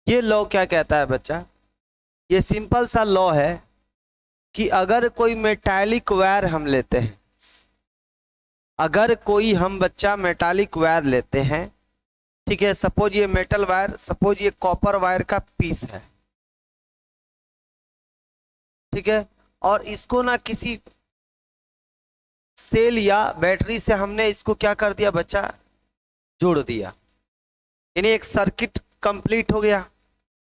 ये लॉ क्या कहता है बच्चा, ये सिंपल सा लॉ है कि अगर कोई मेटालिक वायर हम लेते हैं, अगर कोई हम बच्चा मेटालिक वायर लेते हैं, ठीक है, सपोज ये मेटल वायर, सपोज ये कॉपर वायर का पीस है, ठीक है, और इसको ना किसी सेल या बैटरी से हमने इसको क्या कर दिया बच्चा, जोड़ दिया, यानी एक सर्किट कंप्लीट हो गया।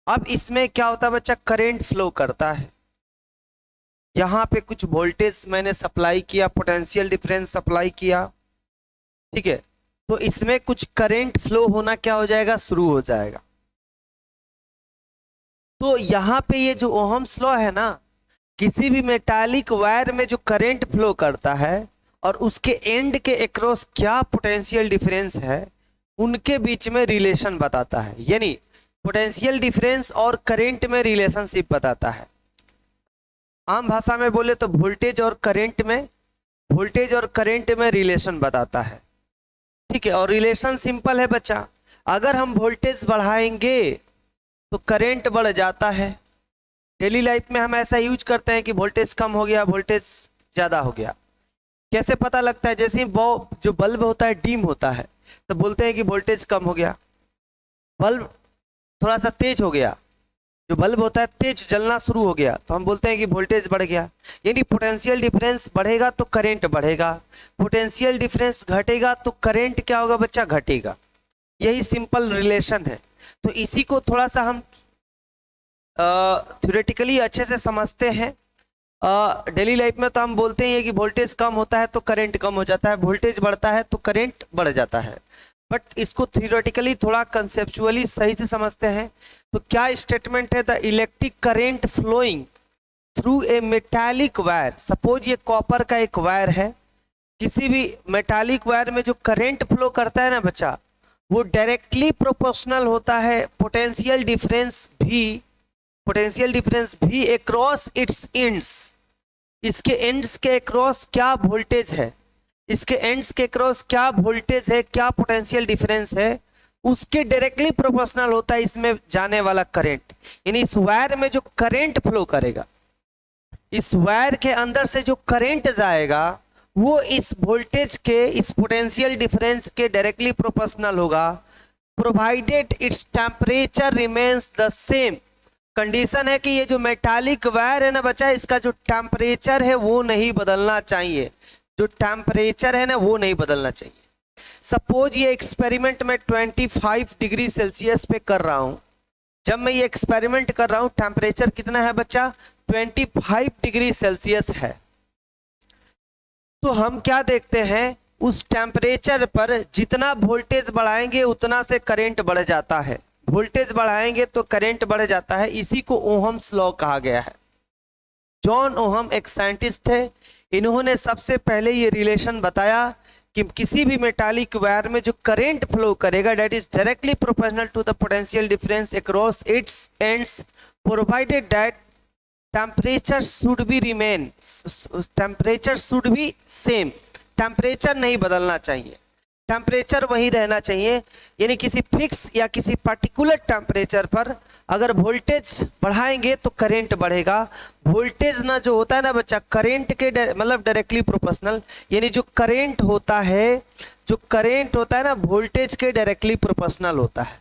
अब इसमें क्या होता है बच्चा, करंट फ्लो करता है, यहां पे कुछ वोल्टेज मैंने सप्लाई किया, पोटेंशियल डिफरेंस सप्लाई किया, ठीक है, तो इसमें कुछ करंट फ्लो होना क्या हो जाएगा, शुरू हो जाएगा। तो यहां पे ये जो ओहम्स लॉ है ना, किसी भी मेटालिक वायर में जो करंट फ्लो करता है और उसके एंड के अक्रॉस क्या पोटेंशियल डिफरेंस है, उनके बीच में रिलेशन बताता है, यानी पोटेंशियल डिफरेंस और करंट में रिलेशनशिप बताता है। आम भाषा में बोले तो वोल्टेज और करंट में रिलेशन बताता है, ठीक है। और रिलेशन सिंपल है बच्चा, अगर हम वोल्टेज बढ़ाएंगे तो करंट बढ़ जाता है। डेली लाइफ में हम ऐसा यूज करते हैं कि वोल्टेज कम हो गया, वोल्टेज ज्यादा हो गया। कैसे पता लगता है, जैसे ही जो बल्ब होता है डीम होता है तो बोलते हैं कि वोल्टेज कम हो गया, बल्ब थोड़ा सा तेज हो गया, जो बल्ब होता है तेज जलना शुरू हो गया तो हम बोलते हैं कि वोल्टेज बढ़ गया। यानी पोटेंशियल डिफरेंस बढ़ेगा तो करंट बढ़ेगा, पोटेंशियल डिफरेंस घटेगा तो करंट क्या होगा बच्चा, घटेगा। यही सिंपल रिलेशन है। तो इसी को थोड़ा सा हम थ्योरेटिकली अच्छे से समझते हैं। डेली लाइफ में तो हम बोलते हैं कि वोल्टेज कम होता है तो करंट कम हो जाता है, वोल्टेज बढ़ता है तो करंट बढ़ जाता है, बट इसको थ्योरेटिकली थोड़ा कंसेप्चुअली सही से समझते हैं। तो क्या स्टेटमेंट है, the electric current flowing through a metallic wire, suppose ये कॉपर का एक वायर है, किसी भी मेटालिक वायर में जो करंट फ्लो करता है ना बच्चा, वो डायरेक्टली प्रोपोर्शनल होता है पोटेंशियल डिफरेंस भी अक्रॉस इट्स एंड्स। इसके एंड्स के अक्रॉस क्या वोल्टेज है, इसके एंड्स के क्रॉस क्या वोल्टेज है, क्या पोटेंशियल डिफरेंस है, उसके डायरेक्टली प्रोपोर्शनल होता है इसमें जाने वाला करंट। यानी इस वायर में जो करंट फ्लो करेगा, इस वायर के अंदर से जो करंट जाएगा वो इस वोल्टेज के, इस पोटेंशियल डिफरेंस के डायरेक्टली प्रोपोर्शनल होगा, provided its temperature remains the same. Condition है कि ये जो मेटालिक वायर है ना बच्चा, इसका जो टेम्परेचर है वो नहीं बदलना चाहिए, जो टेम्परेचर है ना वो नहीं बदलना चाहिए। सपोज ये एक्सपेरिमेंट मैं 25 डिग्री सेल्सियस पे कर रहा हूं, जब मैं ये एक्सपेरिमेंट कर रहा हूं टेम्परेचर कितना है बच्चा, 25 डिग्री सेल्सियस है। तो हम क्या देखते हैं, उस टेम्परेचर पर जितना वोल्टेज बढ़ाएंगे उतना से करंट बढ़ जाता है, वोल्टेज बढ़ाएंगे तो करंट बढ़ जाता है। इसी को ओहम्स लॉ कहा गया है। जॉन ओहम एक साइंटिस्ट थे, इन्होंने सबसे पहले ये रिलेशन बताया कि किसी भी मेटालिक वायर में जो करंट फ्लो करेगा that is directly proportional to the potential difference across its ends, provided that temperature should be remain, temperature should be same, temperature नहीं बदलना चाहिए, टेम्परेचर वही रहना चाहिए। यानी किसी फिक्स या किसी पर्टिकुलर टेम्परेचर पर अगर वोल्टेज बढ़ाएंगे तो करंट बढ़ेगा, वोल्टेज ना जो होता है ना बच्चा करंट के मतलब डायरेक्टली प्रोपोर्शनल, यानी जो करंट होता है ना वोल्टेज के डायरेक्टली प्रोपोर्शनल होता है,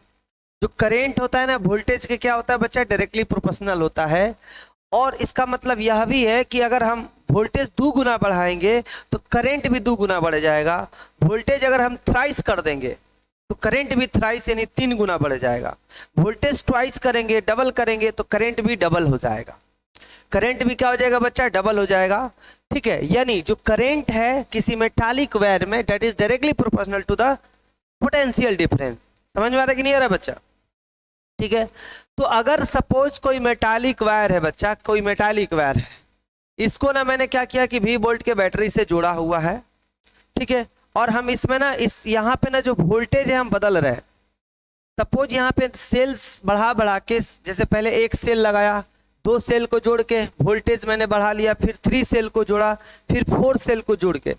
जो करंट होता है ना वोल्टेज के क्या होता है बच्चा, डायरेक्टली प्रोपोर्शनल होता है। और इसका मतलब यह भी है कि अगर हम वोल्टेज 2 गुना बढ़ाएंगे तो करंट भी 2 गुना बढ़ जाएगा, वोल्टेज अगर हम थ्राइस कर देंगे तो करंट भी थ्राइस यानी 3 गुना बढ़ जाएगा, वोल्टेज ट्वाइस करेंगे, डबल करेंगे तो करंट भी डबल हो जाएगा, करंट भी क्या हो जाएगा बच्चा, डबल हो जाएगा, ठीक है। यानी जो करंट है किसी मेटालिक वायर में that is directly proportional to the potential difference. समझ में आ रहा है कि नहीं आ रहा बच्चा, ठीक है। तो अगर सपोज कोई मेटालिक वायर है बच्चा, कोई मेटालिक वायर है, इसको ना मैंने क्या किया कि V वोल्ट के बैटरी से जुड़ा हुआ है, ठीक है, और हम इसमें ना इस यहाँ पे ना जो वोल्टेज है हम बदल रहे हैं। सपोज यहाँ पे सेल्स बढ़ा के, जैसे पहले एक सेल लगाया, 2 सेल को जोड़ के वोल्टेज मैंने बढ़ा लिया, फिर 3 सेल को जोड़ा, फिर 4 सेल को जोड़ के,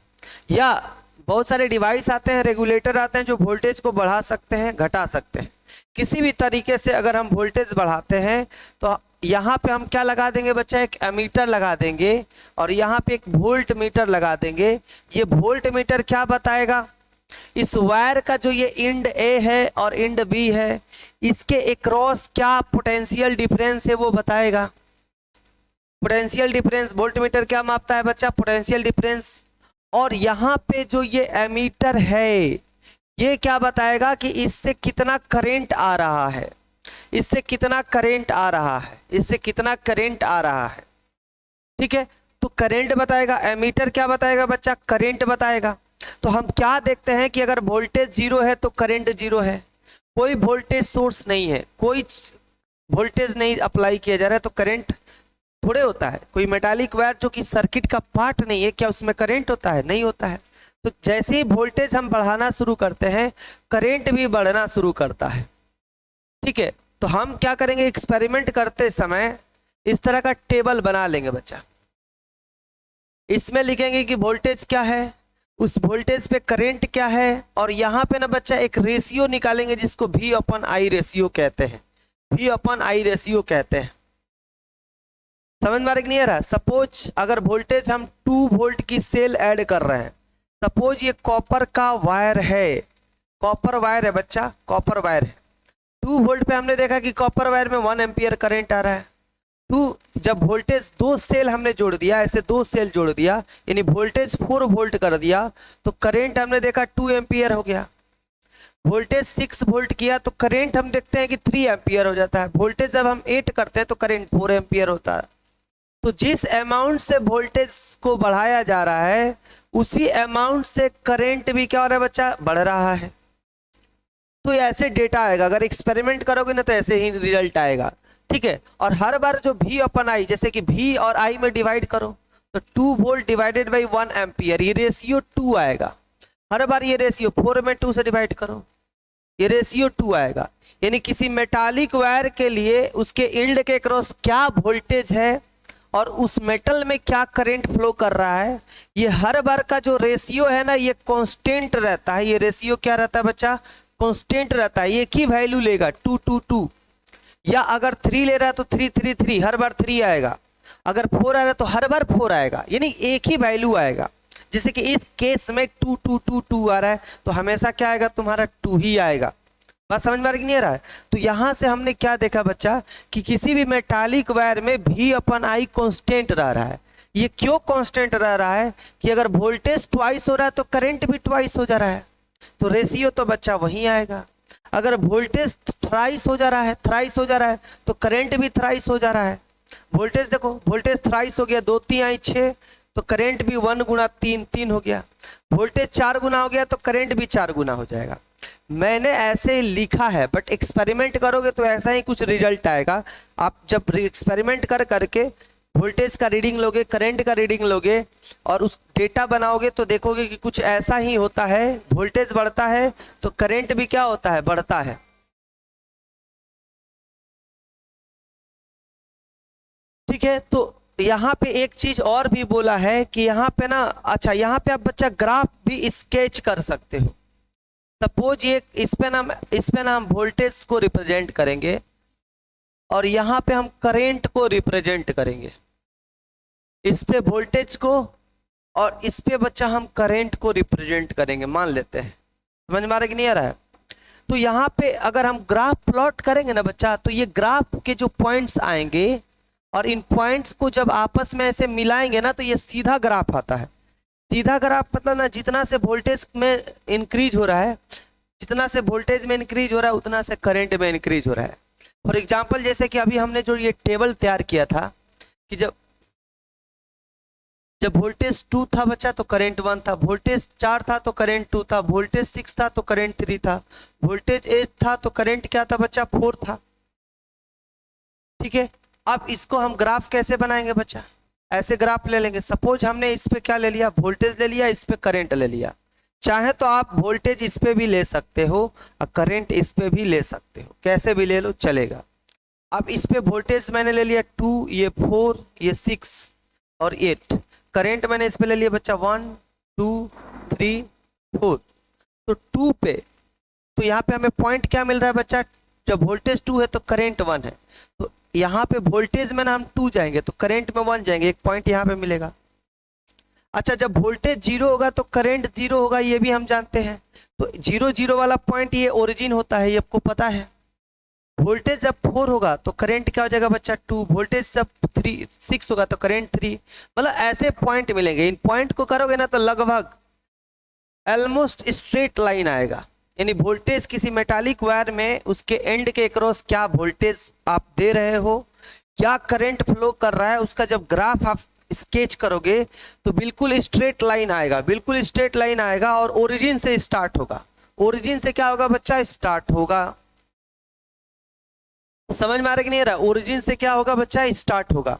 या बहुत सारे डिवाइस आते हैं, रेगुलेटर आते हैं जो वोल्टेज को बढ़ा सकते हैं, घटा सकते हैं। किसी भी तरीके से अगर हम वोल्टेज बढ़ाते हैं तो यहाँ पे हम क्या लगा देंगे बच्चा, एक एमीटर लगा देंगे और यहाँ पे एक वोल्ट मीटर लगा देंगे। ये वोल्ट मीटर क्या बताएगा, इस वायर का जो ये इंड ए है और इंड बी है, इसके एक्रॉस क्या पोटेंशियल डिफरेंस है वो बताएगा। पोटेंशियल डिफरेंस, वोल्ट मीटर क्या मापता है बच्चा, पोटेंशियल डिफरेंस। और यहाँ पे जो ये एमीटर है ये क्या बताएगा कि इससे कितना करंट आ रहा है, इससे कितना करंट आ रहा है, इससे कितना करंट आ रहा है। ठीक है, तो करंट बताएगा। एमीटर क्या बताएगा बच्चा, करंट बताएगा। तो हम क्या देखते हैं कि अगर वोल्टेज जीरो है तो करंट जीरो है, कोई वोल्टेज सोर्स नहीं है, कोई वोल्टेज नहीं अप्लाई किया जा रहा है तो करंट थोड़े होता है। कोई मेटालिक वायर जो कि सर्किट का पार्ट नहीं है, क्या उसमें करंट होता है, नहीं होता है। तो जैसे ही वोल्टेज हम बढ़ाना शुरू करते हैं करंट भी बढ़ना शुरू करता है। ठीक है, तो हम क्या करेंगे, एक्सपेरिमेंट करते समय इस तरह का टेबल बना लेंगे बच्चा। इसमें लिखेंगे कि वोल्टेज क्या है, उस वोल्टेज पे करंट क्या है, और यहाँ पे ना बच्चा एक रेशियो निकालेंगे जिसको V अपन I रेशियो कहते हैं, V अपन I रेशियो कहते हैं। समझ में आ रहा है? सपोज अगर वोल्टेज हम 2 वोल्ट की सेल ऐड कर रहे हैं, सपोज ये कॉपर का वायर है, कॉपर वायर है बच्चा, कॉपर वायर है। 2 वोल्ट पे हमने देखा कि कॉपर वायर में 1 एम्पियर करंट आ रहा है। जब वोल्टेज 2 सेल हमने जोड़ दिया, ऐसे 2 सेल जोड़ दिया, यानी वोल्टेज 4 वोल्ट कर दिया, तो करंट हमने देखा 2 एम्पियर हो गया। वोल्टेज 6 वोल्ट किया तो करंट हम देखते हैं कि 3 एम्पियर हो जाता है। वोल्टेज जब हम 8 करते हैं तो करंट 4 एम्पियर होता है। तो जिस अमाउंट से वोल्टेज को बढ़ाया जा रहा है उसी अमाउंट से करंट भी क्या हो रहा है बच्चा, बढ़ रहा है। तो ऐसे डेटा आएगा, अगर एक्सपेरिमेंट करोगे ना तो ऐसे ही रिजल्ट आएगा। ठीक है, और हर बार जो V अपन I, जैसे कि V और I में डिवाइड करो तो 2 वोल्ट डिवाइडेड बाई 1 एम्पियर, ये रेशियो 2 आएगा। हर बार ये रेशियो 4 में 2 से डिवाइड करो, ये रेशियो 2 आएगा। यानी किसी मेटालिक वायर के लिए उसके इंड के क्रॉस क्या वोल्टेज है और उस मेटल में क्या करंट फ्लो कर रहा है, ये हर बार का जो रेशियो है ना ये कांस्टेंट रहता है। ये रेशियो क्या रहता है बच्चा, कांस्टेंट रहता है। एक ही वैल्यू लेगा 2 2 2, या अगर 3 ले रहा है तो 3 3 3, हर बार 3 आएगा। अगर 4 आ रहा है तो हर बार 4 आएगा, यानी एक ही वैल्यू आएगा। जैसे कि इस केस में 2 2 2 2 आ रहा है तो हमेशा क्या आएगा तुम्हारा 2 ही आएगा। बात समझ में आ रहा है? तो यहां से हमने क्या देखा बच्चा कि किसी भी मेटालिक वायर में V अपन I कांस्टेंट रह रहा है। ये क्यों कांस्टेंट रह रहा है कि अगर वोल्टेज ट्वाइस हो रहा है तो करंट भी ट्वाइस हो जा रहा है, तो रेशियो तो बच्चा वही आएगा। अगर वोल्टेज थ्राइस हो जा रहा है, थ्राइस हो जा रहा है तो करंट भी थ्राइस हो जा रहा है। वोल्टेज देखो, वोल्टेज थ्राइस हो गया, 2 3 आई 6, तो करंट भी 1 गुना 3 3 हो गया। वोल्टेज 4 गुना हो गया तो करंट भी 4 गुना हो जाएगा। मैंने ऐसे लिखा है, बट एक्सपेरिमेंट करोगे तो ऐसा ही कुछ रिजल्ट आएगा। आप जब एक्सपेरिमेंट कर करके वोल्टेज का रीडिंग लोगे, करंट का रीडिंग लोगे और उस डेटा बनाओगे तो देखोगे कि कुछ ऐसा ही होता है। वोल्टेज बढ़ता है तो करंट भी क्या होता है, बढ़ता है। ठीक है, तो यहाँ पे एक चीज और भी बोला है कि यहाँ पे ना, अच्छा यहाँ पे आप बच्चा ग्राफ भी स्केच कर सकते हो। सपोज ये इस पे ना हम वोल्टेज को रिप्रेजेंट करेंगे और यहाँ पे हम करंट को रिप्रेजेंट करेंगे। इस पे वोल्टेज को और इस पे बच्चा हम करंट को रिप्रेजेंट करेंगे, मान लेते हैं। समझ में आ रहा है कि नहीं आ रहा है? तो यहाँ पे अगर हम ग्राफ प्लॉट करेंगे ना बच्चा, तो ये ग्राफ के जो पॉइंट्स आएंगे और इन पॉइंट्स को जब आपस में ऐसे मिलाएंगे ना तो ये सीधा ग्राफ आता है। सीधा ग्राफ मतलब ना, जितना से वोल्टेज में इंक्रीज हो रहा है, जितना से वोल्टेज में इंक्रीज हो रहा है उतना से करंट में इंक्रीज हो रहा है। फॉर एग्जांपल जैसे कि अभी हमने जो ये टेबल तैयार किया था कि जब वोल्टेज 2 था बच्चा तो करंट 1 था, वोल्टेज 4 था तो करंट 2 था, वोल्टेज 6 था तो करंट 3 था, वोल्टेज 8 था तो करंट क्या था बच्चा, 4 था। ठीक है, अब इसको हम ग्राफ कैसे बनाएंगे बच्चा, ऐसे ग्राफ ले लेंगे। सपोज हमने इस पे क्या ले लिया, वोल्टेज ले लिया, इस पे करंट ले लिया। चाहे तो आप वोल्टेज इस पे भी ले सकते हो और करंट इस पे भी ले सकते हो, कैसे भी ले लो चलेगा। अब इस पे वोल्टेज मैंने ले लिया 2, ये 4, ये 6 और 8। करंट मैंने इस पे ले लिया बच्चा 1 2 3 4। तो 2 पे, तो यहाँ पे हमें पॉइंट क्या मिल रहा है बच्चा, जब वोल्टेज 2 है तो करंट 1 है, तो यहाँ पे वोल्टेज में ना हम 2 जाएंगे तो करंट में 1 जाएंगे, एक पॉइंट यहाँ पे मिलेगा। अच्छा, जब वोल्टेज 0 होगा तो करंट 0 होगा, ये भी हम जानते हैं। तो 0 0 वाला पॉइंट ये ओरिजिन होता है, ये आपको पता है। वोल्टेज जब 4 होगा तो करंट क्या हो जाएगा बच्चा 2, वोल्टेज जब 6 होगा तो करंट 3। मतलब ऐसे पॉइंट मिलेंगे, इन पॉइंट को करोगे ना तो लगभग ऑलमोस्ट स्ट्रेट लाइन आएगा। यानी वोल्टेज किसी मेटालिक वायर में उसके एंड के अक्रॉस क्या वोल्टेज आप दे रहे हो, क्या करंट फ्लो कर रहा है, उसका जब ग्राफ आप स्केच करोगे तो बिल्कुल स्ट्रेट लाइन आएगा, बिल्कुल स्ट्रेट लाइन आएगा और ओरिजिन से स्टार्ट होगा। ओरिजिन से क्या होगा बच्चा, स्टार्ट होगा। समझ में आ रहा कि नहीं आ रहा? ओरिजिन से क्या होगा बच्चा, स्टार्ट होगा।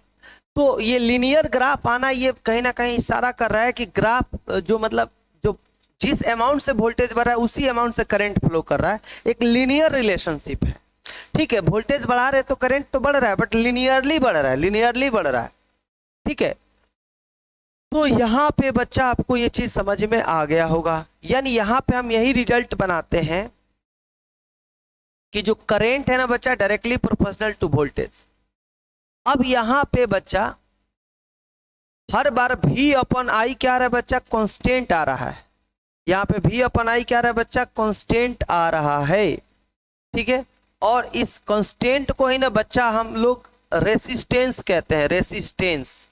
तो ये लीनियर ग्राफ आना ये कहीं ना कहीं इशारा कर रहा है कि ग्राफ जो मतलब जो जिस अमाउंट से वोल्टेज बढ़ रहा है उसी अमाउंट से करंट फ्लो कर रहा है, एक लीनियर रिलेशनशिप है। ठीक है, वोल्टेज बढ़ा रहे तो करंट तो बढ़ रहा है बट लीनियरली बढ़ रहा है, लीनियरली बढ़ रहा है। ठीक है, तो यहाँ पे बच्चा आपको ये चीज समझ में आ गया होगा। यानी यहाँ पे हम यही रिजल्ट बनाते हैं कि जो करंट है ना बच्चा डायरेक्टली प्रोपोर्शनल टू वोल्टेज। अब यहाँ पे बच्चा हर बार V अपन I क्या आ रहा है बच्चा, कांस्टेंट आ रहा है। यहाँ पे V अपन I क्या आ रहा है बच्चा, कांस्टेंट आ रहा है। ठीक है, और इस कांस्टेंट को ही ना बच्चा हम लोग रेसिस्टेंस कहते हैं, रेसिस्टेंस।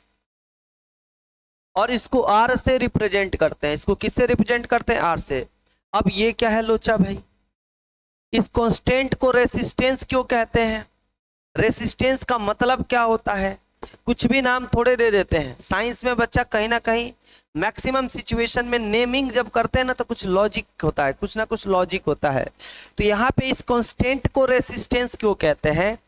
और इसको R से रिप्रेजेंट करते हैं। इसको किससे रिप्रेजेंट करते हैं, R से। अब ये क्या है लोचा भाई, इस कांस्टेंट को रेसिस्टेंस क्यों कहते हैं, रेसिस्टेंस का मतलब क्या होता है, कुछ भी नाम थोड़े दे देते हैं। साइंस में बच्चा कहीं ना कहीं मैक्सिमम सिचुएशन में नेमिंग जब करते हैं ना तो कुछ लॉजिक होता है, कुछ ना कुछ लॉजिक होता है। तो यहाँ पे इस कांस्टेंट को रेसिस्टेंस क्यों कहते हैं,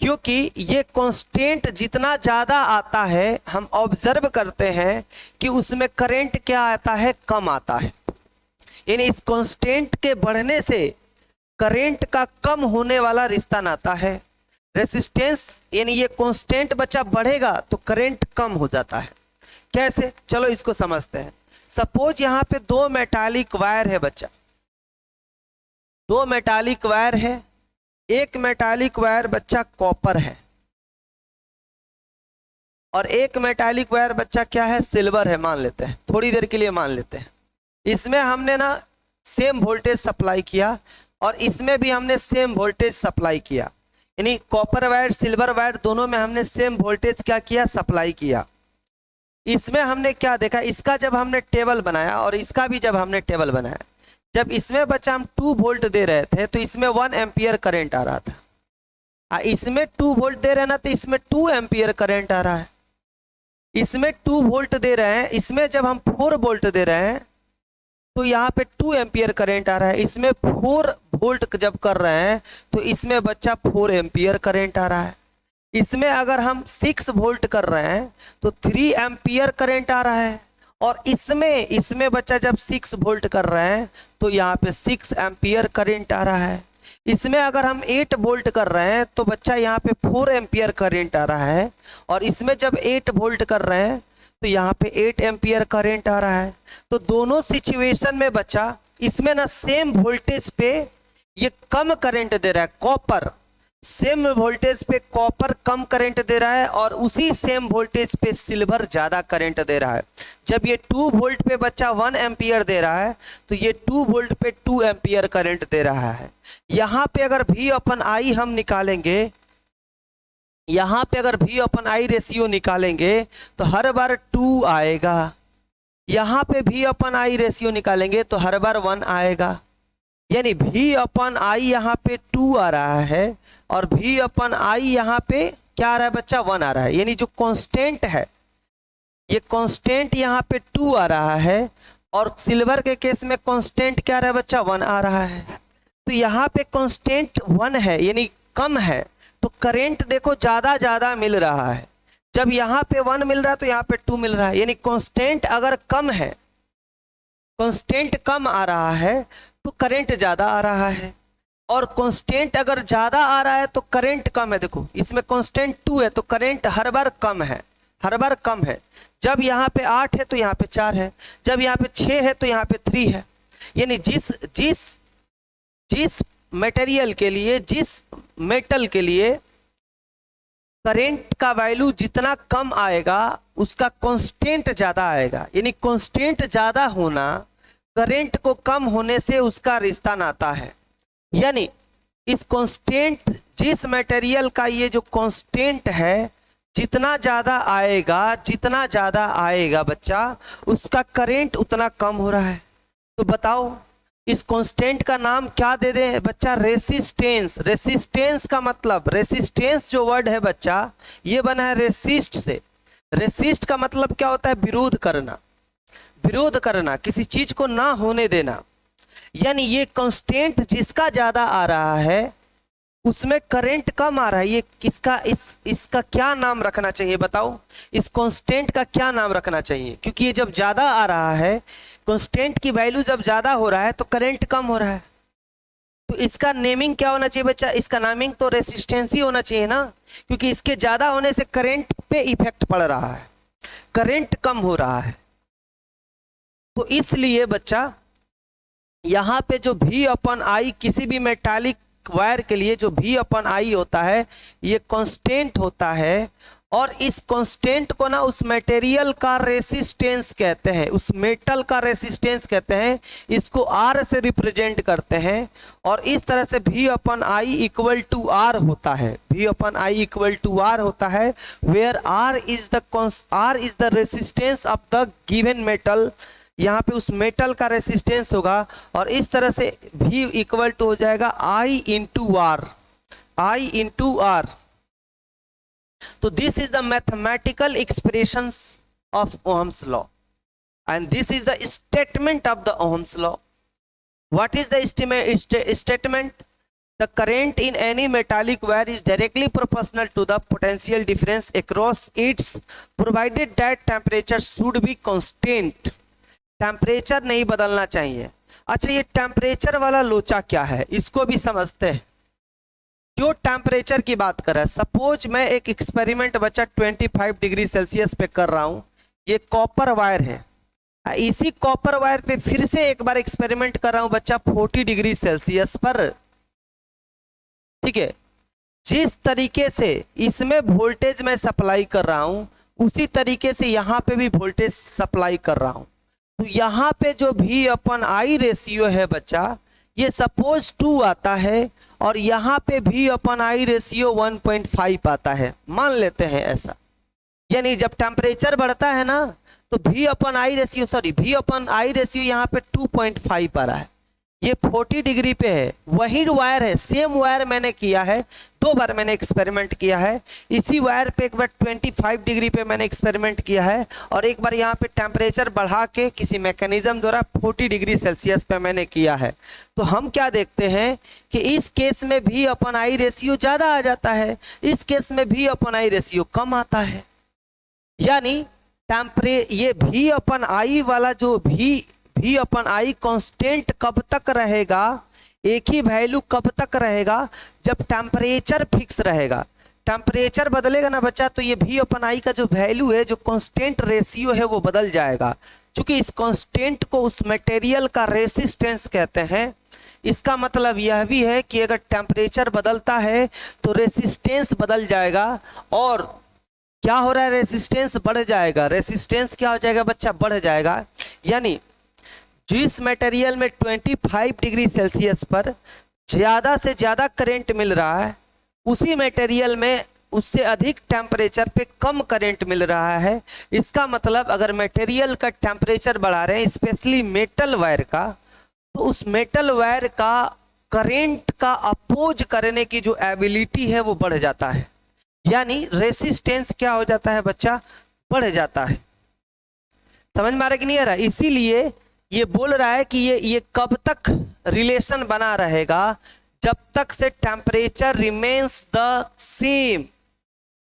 क्योंकि ये कांस्टेंट जितना ज्यादा आता है हम ऑब्जर्व करते हैं कि उसमें करंट क्या आता है, कम आता है। यानी इस कांस्टेंट के बढ़ने से करंट का कम होने वाला रिश्ता नाता है। रेसिस्टेंस यानी ये कांस्टेंट बच्चा बढ़ेगा तो करंट कम हो जाता है। कैसे, चलो इसको समझते हैं। सपोज यहाँ पे दो मेटालिक वायर है बच्चा, दो मेटालिक वायर है। एक मेटालिक वायर बच्चा कॉपर है और एक मेटालिक वायर बच्चा क्या है, सिल्वर है। मान लेते हैं, थोड़ी देर के लिए मान लेते हैं। इसमें हमने ना सेम वोल्टेज सप्लाई किया और इसमें भी हमने सेम वोल्टेज सप्लाई किया। यानी कॉपर वायर सिल्वर वायर दोनों में हमने सेम वोल्टेज क्या किया, सप्लाई किया। इसमें हमने क्या देखा, इसका जब हमने टेबल बनाया और इसका भी जब हमने टेबल बनाया, जब इसमें बच्चा हम 2 वोल्ट दे रहे थे तो इसमें 1 एम्पियर करंट आ रहा था। इसमें 2 वोल्ट दे रहे हैं ना तो इसमें 2 एम्पियर करंट आ रहा है। इसमें 2 वोल्ट दे रहे हैं, इसमें जब हम 4 वोल्ट दे रहे हैं तो यहाँ पे 2 एम्पियर करंट आ रहा है। इसमें 4 वोल्ट जब कर रहे हैं तो इसमें बच्चा 4 एम्पियर करंट आ रहा है। इसमें अगर हम 6 वोल्ट कर रहे हैं तो 3 एम्पियर करंट आ रहा है। और इसमें बच्चा जब 6 वोल्ट कर रहे हैं तो यहाँ पे 6 एम्पियर करंट आ रहा है। इसमें अगर हम 8 वोल्ट कर रहे हैं तो बच्चा यहाँ पे 4 एम्पियर करंट आ रहा है। और इसमें जब 8 वोल्ट कर रहे हैं तो यहाँ पे 8 एम्पियर करंट आ रहा है। तो दोनों सिचुएशन में बच्चा इसमें ना सेम वोल्टेज पे ये कम करंट दे रहा है, कॉपर सेम वोल्टेज पे कॉपर कम करंट दे रहा है और उसी सेम वोल्टेज पे सिल्वर ज्यादा करंट दे रहा है। जब ये 2 वोल्ट पे बच्चा 1 एम्पियर दे रहा है तो ये 2 वोल्ट पे 2 एम्पियर करंट दे रहा है। यहाँ पे अगर V अपन I हम निकालेंगे, यहाँ पे अगर V अपन I रेशियो निकालेंगे तो हर बार 2 आएगा। यहाँ पे V अपन I रेशियो निकालेंगे तो हर बार 1 आएगा। यानी V अपन I यहाँ पे 2 आ रहा है और V अपन I यहाँ पे क्या आ रहा है बच्चा, 1 आ रहा है। यानी जो कांस्टेंट है ये कांस्टेंट यहाँ पे 2 आ रहा है और सिल्वर के केस में कांस्टेंट क्या आ रहा है बच्चा, 1 आ रहा है। तो यहाँ पे कांस्टेंट 1 है यानी कम है तो करंट देखो ज्यादा मिल रहा है। जब यहाँ पे 1 मिल रहा है तो यहाँ पे 2 मिल रहा है। यानी कांस्टेंट अगर कम है, कांस्टेंट कम आ रहा है तो करंट ज्यादा आ रहा है और कांस्टेंट अगर ज्यादा आ रहा है तो करंट कम है। देखो इसमें कांस्टेंट 2 है तो करंट हर बार कम है, हर बार कम है। जब यहाँ पे 8 है तो यहाँ पे 4 है, जब यहाँ पे 6 है तो यहाँ पे 3 है। यानी जिस मटेरियल के लिए, जिस मेटल के लिए करंट का वैल्यू जितना कम आएगा उसका कांस्टेंट ज्यादा आएगा, यानी कांस्टेंट ज्यादा होना करंट को कम होने से उसका रिश्ता नाता है। यानी इस कांस्टेंट, जिस मटेरियल का ये जो कांस्टेंट है जितना ज्यादा आएगा बच्चा, उसका करंट उतना कम हो रहा है। तो बताओ इस कांस्टेंट का नाम क्या दे दे बच्चा? रेसिस्टेंस। रेसिस्टेंस का मतलब, रेसिस्टेंस जो वर्ड है बच्चा ये बना है रेसिस्ट से। रेसिस्ट का मतलब क्या होता है? विरोध करना, विरोध करना, किसी चीज को ना होने देना। यानी ये कांस्टेंट जिसका ज्यादा आ रहा है उसमें करंट कम आ रहा है। ये इसका क्या नाम रखना चाहिए बताओ? इस कांस्टेंट का क्या नाम रखना चाहिए? क्योंकि ये जब ज्यादा आ रहा है, कांस्टेंट की वैल्यू जब ज्यादा हो रहा है तो करंट कम हो रहा है, तो इसका नेमिंग क्या होना चाहिए बच्चा? इसका नेमिंग तो रेसिस्टेंस ही होना चाहिए ना, क्योंकि इसके ज्यादा होने से करंट पे इफेक्ट पड़ रहा है, करंट कम हो रहा है। तो इसलिए बच्चा यहां पे जो V/I किसी भी मेटालिक वायर के लिए जो V/I होता है ये कांस्टेंट होता है, और इस कांस्टेंट को ना उस मटेरियल का रेसिस्टेंस कहते हैं, उस मेटल का रेसिस्टेंस कहते हैं, इसको R से रिप्रेजेंट करते हैं। और इस तरह से V/I इक्वल टू R होता है, V/I इक्वल टू R होता है, where R is the resistance of the given metal. यहाँ पे उस मेटल का रेसिस्टेंस होगा, और इस तरह से V इक्वल टू हो जाएगा I इंटू R। तो this is the mathematical expressions of Ohm's law, and this is the statement of the Ohm's law. What is the statement? The current in any metallic wire is directly proportional to the potential difference across its, provided that temperature should be constant. Temperature नहीं बदलना चाहिए। अच्छा, ये temperature वाला लोचा क्या है इसको भी समझते हैं। क्यों टेम्परेचर की बात कर रहा है? सपोज मैं एक एक्सपेरिमेंट बच्चा 25 डिग्री सेल्सियस पे कर रहा हूं, ये कॉपर वायर है, इसी कॉपर वायर पे फिर से एक बार एक्सपेरिमेंट कर रहा हूं बच्चा 40 डिग्री सेल्सियस पर। ठीक है, जिस तरीके से इसमें वोल्टेज मैं सप्लाई कर रहा हूं उसी तरीके से यहां पे भी वोल्टेज सप्लाई कर रहा हूं। तो यहाँ पे जो V/I रेशियो है बच्चा ये सपोज 2 आता है, और यहाँ पे V/I रेशियो 1.5 आता है, मान लेते हैं ऐसा। यानी जब टेम्परेचर बढ़ता है ना तो V/I रेशियो यहाँ पे 2.5 आ रहा है। ये 40 डिग्री पे है, वही वायर है, सेम वायर मैंने किया है, 2 बार मैंने एक्सपेरिमेंट किया है। इसी वायर पे एक बार 25 डिग्री पे मैंने एक्सपेरिमेंट किया है, और एक बार यहाँ पे टेम्परेचर बढ़ा के किसी मैकेनिज्म द्वारा 40 डिग्री सेल्सियस पे मैंने किया है। तो हम क्या देखते हैं कि इस केस में V/I रेशियो ज्यादा आ जाता है, इस केस में V/I रेशियो कम आता है। यानी ये V/I वाला जो V/I कांस्टेंट कब तक रहेगा, एक ही वैल्यू कब तक रहेगा? जब टेम्परेचर फिक्स रहेगा। टेम्परेचर बदलेगा ना बच्चा तो ये V/I का जो वैल्यू है, जो कांस्टेंट रेशियो है वो बदल जाएगा। क्योंकि इस कांस्टेंट को उस मटेरियल का रेसिस्टेंस कहते हैं। इसका मतलब यह भी है कि अगर टेम्परेचर बदलता है तो रेसिस्टेंस बदल जाएगा, और क्या हो रहा है? रेसिस्टेंस बढ़ जाएगा। रेसिस्टेंस क्या हो जाएगा बच्चा? बढ़ जाएगा। यानी जिस मटेरियल में 25 डिग्री सेल्सियस पर ज्यादा से ज्यादा करंट मिल रहा है, उसी मटेरियल में उससे अधिक टेम्परेचर पे कम करंट मिल रहा है। इसका मतलब अगर मटेरियल का टेम्परेचर बढ़ा रहे हैं, स्पेशली मेटल वायर का, तो उस मेटल वायर का करंट का अपोज करने की जो एबिलिटी है वो बढ़ जाता है। यानी रेसिस्टेंस क्या हो जाता है बच्चा? बढ़ जाता है। समझ में आ रहा है कि नहीं आ रहा? इसीलिए ये बोल रहा है कि ये कब तक रिलेशन बना रहेगा? जब तक से temperature remains the same,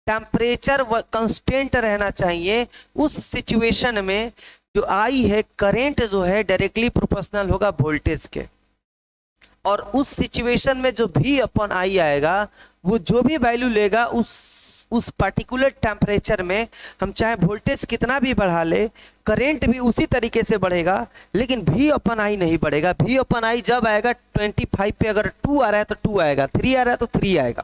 temperature constant रहना चाहिए। उस सिचुएशन में जो I है, करंट जो है डायरेक्टली प्रोपोर्शनल होगा वोल्टेज के, और उस सिचुएशन में जो V/I आएगा वो जो भी वैल्यू लेगा उस पर्टिकुलर टेम्परेचर में हम चाहे वोल्टेज कितना भी बढ़ा ले, करंट भी उसी तरीके से बढ़ेगा, लेकिन V अपन आई नहीं बढ़ेगा। V अपन आई जब आएगा 25 पे, अगर 2 आ रहा है तो 2 आएगा, 3 आ रहा है तो 3 आएगा,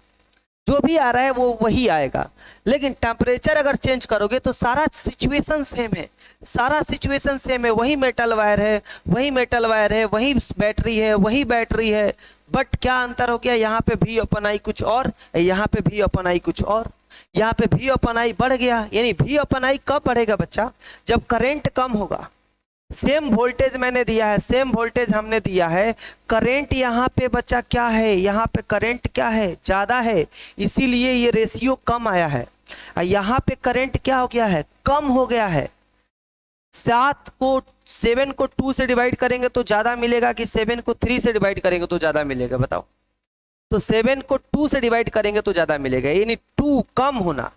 जो भी आ रहा है वो वही आएगा। लेकिन टेम्परेचर अगर चेंज करोगे तो सारा सिचुएशन सेम है, सारा सिचुएशन सेम है, वही मेटल वायर है, वही मेटल वायर है, वही बैटरी है, वही बैटरी है, बट क्या अंतर हो गया, यहाँ पे V अपन आई कुछ और, यहाँ पे V अपन आई कुछ और, यहाँ पे V अपन आई बढ़ गया। यानी V अपन आई कब बढ़ेगा बच्चा, जब करंट कम होगा। सेम वोल्टेज मैंने दिया है, सेम वोल्टेज हमने दिया है, करंट यहाँ पे बच्चा क्या है, यहाँ पे करंट क्या है, ज्यादा है, इसीलिए ये रेशियो कम आया है। यहाँ पे करंट क्या हो गया है, कम हो गया है। 7 को 2 से डिवाइड करेंगे तो ज्यादा मिलेगा कि 7 को 3 से डिवाइड करेंगे तो ज्यादा मिलेगा, बताओ। तो 7 को 2 से डिवाइड करेंगे तो ज्यादा मिलेगा, यानी 2 कम होना,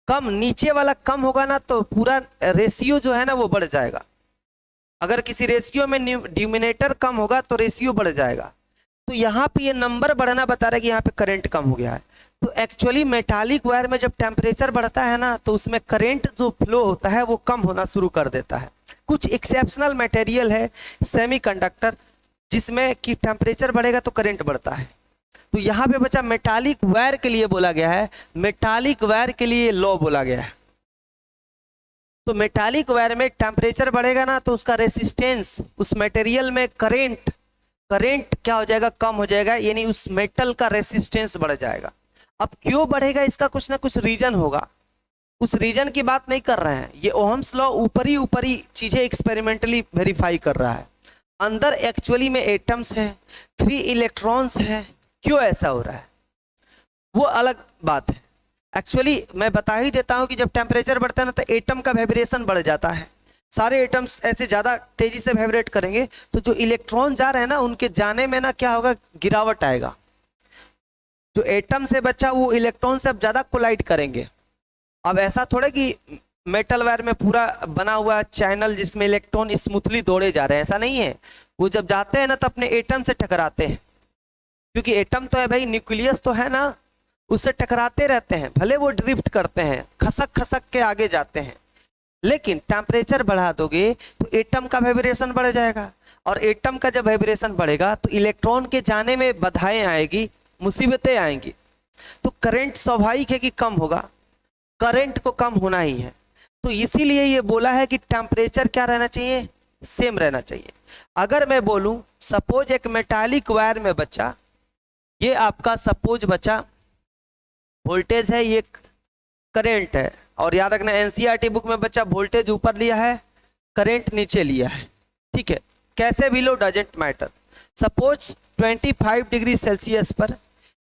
कम नीचे वाला कम होगा ना तो पूरा रेशियो जो है ना वो बढ़ जाएगा। अगर किसी रेशियो में डिनोमिनेटर कम होगा तो रेशियो बढ़ जाएगा। तो यहाँ पे ये नंबर बढ़ना बता रहा है कि यहाँ पे करंट कम हो गया है। तो एक्चुअली मेटालिक वायर में जब टेम्परेचर बढ़ता है ना तो उसमें करंट जो फ्लो होता है वो कम होना शुरू कर देता है। कुछ एक्सेप्शनल मटेरियल है सेमीकंडक्टर, जिसमें कि टेम्परेचर बढ़ेगा तो करंट बढ़ता है। तो यहाँ पे बच्चा मेटालिक वायर के लिए बोला गया है, मेटालिक वायर के लिए लॉ बोला गया है। तो मेटालिक वायर में टेम्परेचर बढ़ेगा ना तो उसका रेसिस्टेंस, उस मटेरियल में करंट क्या हो जाएगा, कम हो जाएगा, यानी उस मेटल का रेसिस्टेंस बढ़ जाएगा। अब क्यों बढ़ेगा, इसका कुछ ना कुछ रीजन होगा, उस रीजन की बात नहीं कर रहे हैं। ये ओहम्स लॉ ऊपरी चीजें एक्सपेरिमेंटली वेरीफाई कर रहा है। अंदर एक्चुअली में एटम्स है, फ्री इलेक्ट्रॉन्स है, क्यों ऐसा हो रहा है वो अलग बात है। एक्चुअली मैं बता ही देता हूं कि जब टेम्परेचर बढ़ता है ना तो एटम का वाइब्रेशन बढ़ जाता है, सारे एटम्स ऐसे ज्यादा तेजी से वाइब्रेट करेंगे, तो जो इलेक्ट्रॉन जा रहे हैं ना उनके जाने में ना क्या होगा, गिरावट आएगा। जो एटम से बच्चा वो इलेक्ट्रॉन से अब ज्यादा कोलाइड करेंगे। अब ऐसा थोड़ा कि मेटल वायर में पूरा बना हुआ चैनल जिसमें इलेक्ट्रॉन स्मूथली दौड़े जा रहे हैं, ऐसा नहीं है। वो जब जाते हैं ना तो अपने एटम से टकराते हैं, क्योंकि एटम तो है भाई, न्यूक्लियस तो है ना, उससे टकराते रहते हैं, भले वो ड्रिफ्ट करते हैं, खसक के आगे जाते हैं। लेकिन टेम्परेचर बढ़ा दोगे तो एटम का वाइब्रेशन बढ़ जाएगा, और एटम का जब वाइब्रेशन बढ़ेगा तो इलेक्ट्रॉन के जाने में बाधाएं आएगी, मुसीबतें आएंगी। तो करंट स्वाभाविक है कि कम होगा, करंट को कम होना ही है। तो इसीलिए ये बोला है कि टेम्परेचर क्या रहना चाहिए, सेम रहना चाहिए। अगर मैं बोलूं सपोज एक मेटालिक वायर में बच्चा, ये आपका सपोज बच्चा वोल्टेज है, ये करंट है, और याद रखना एनसीईआरटी बुक में बच्चा वोल्टेज ऊपर लिया है, करंट नीचे लिया है, ठीक है, कैसे भी लो doesn't matter. Suppose 25 degree Celsius पर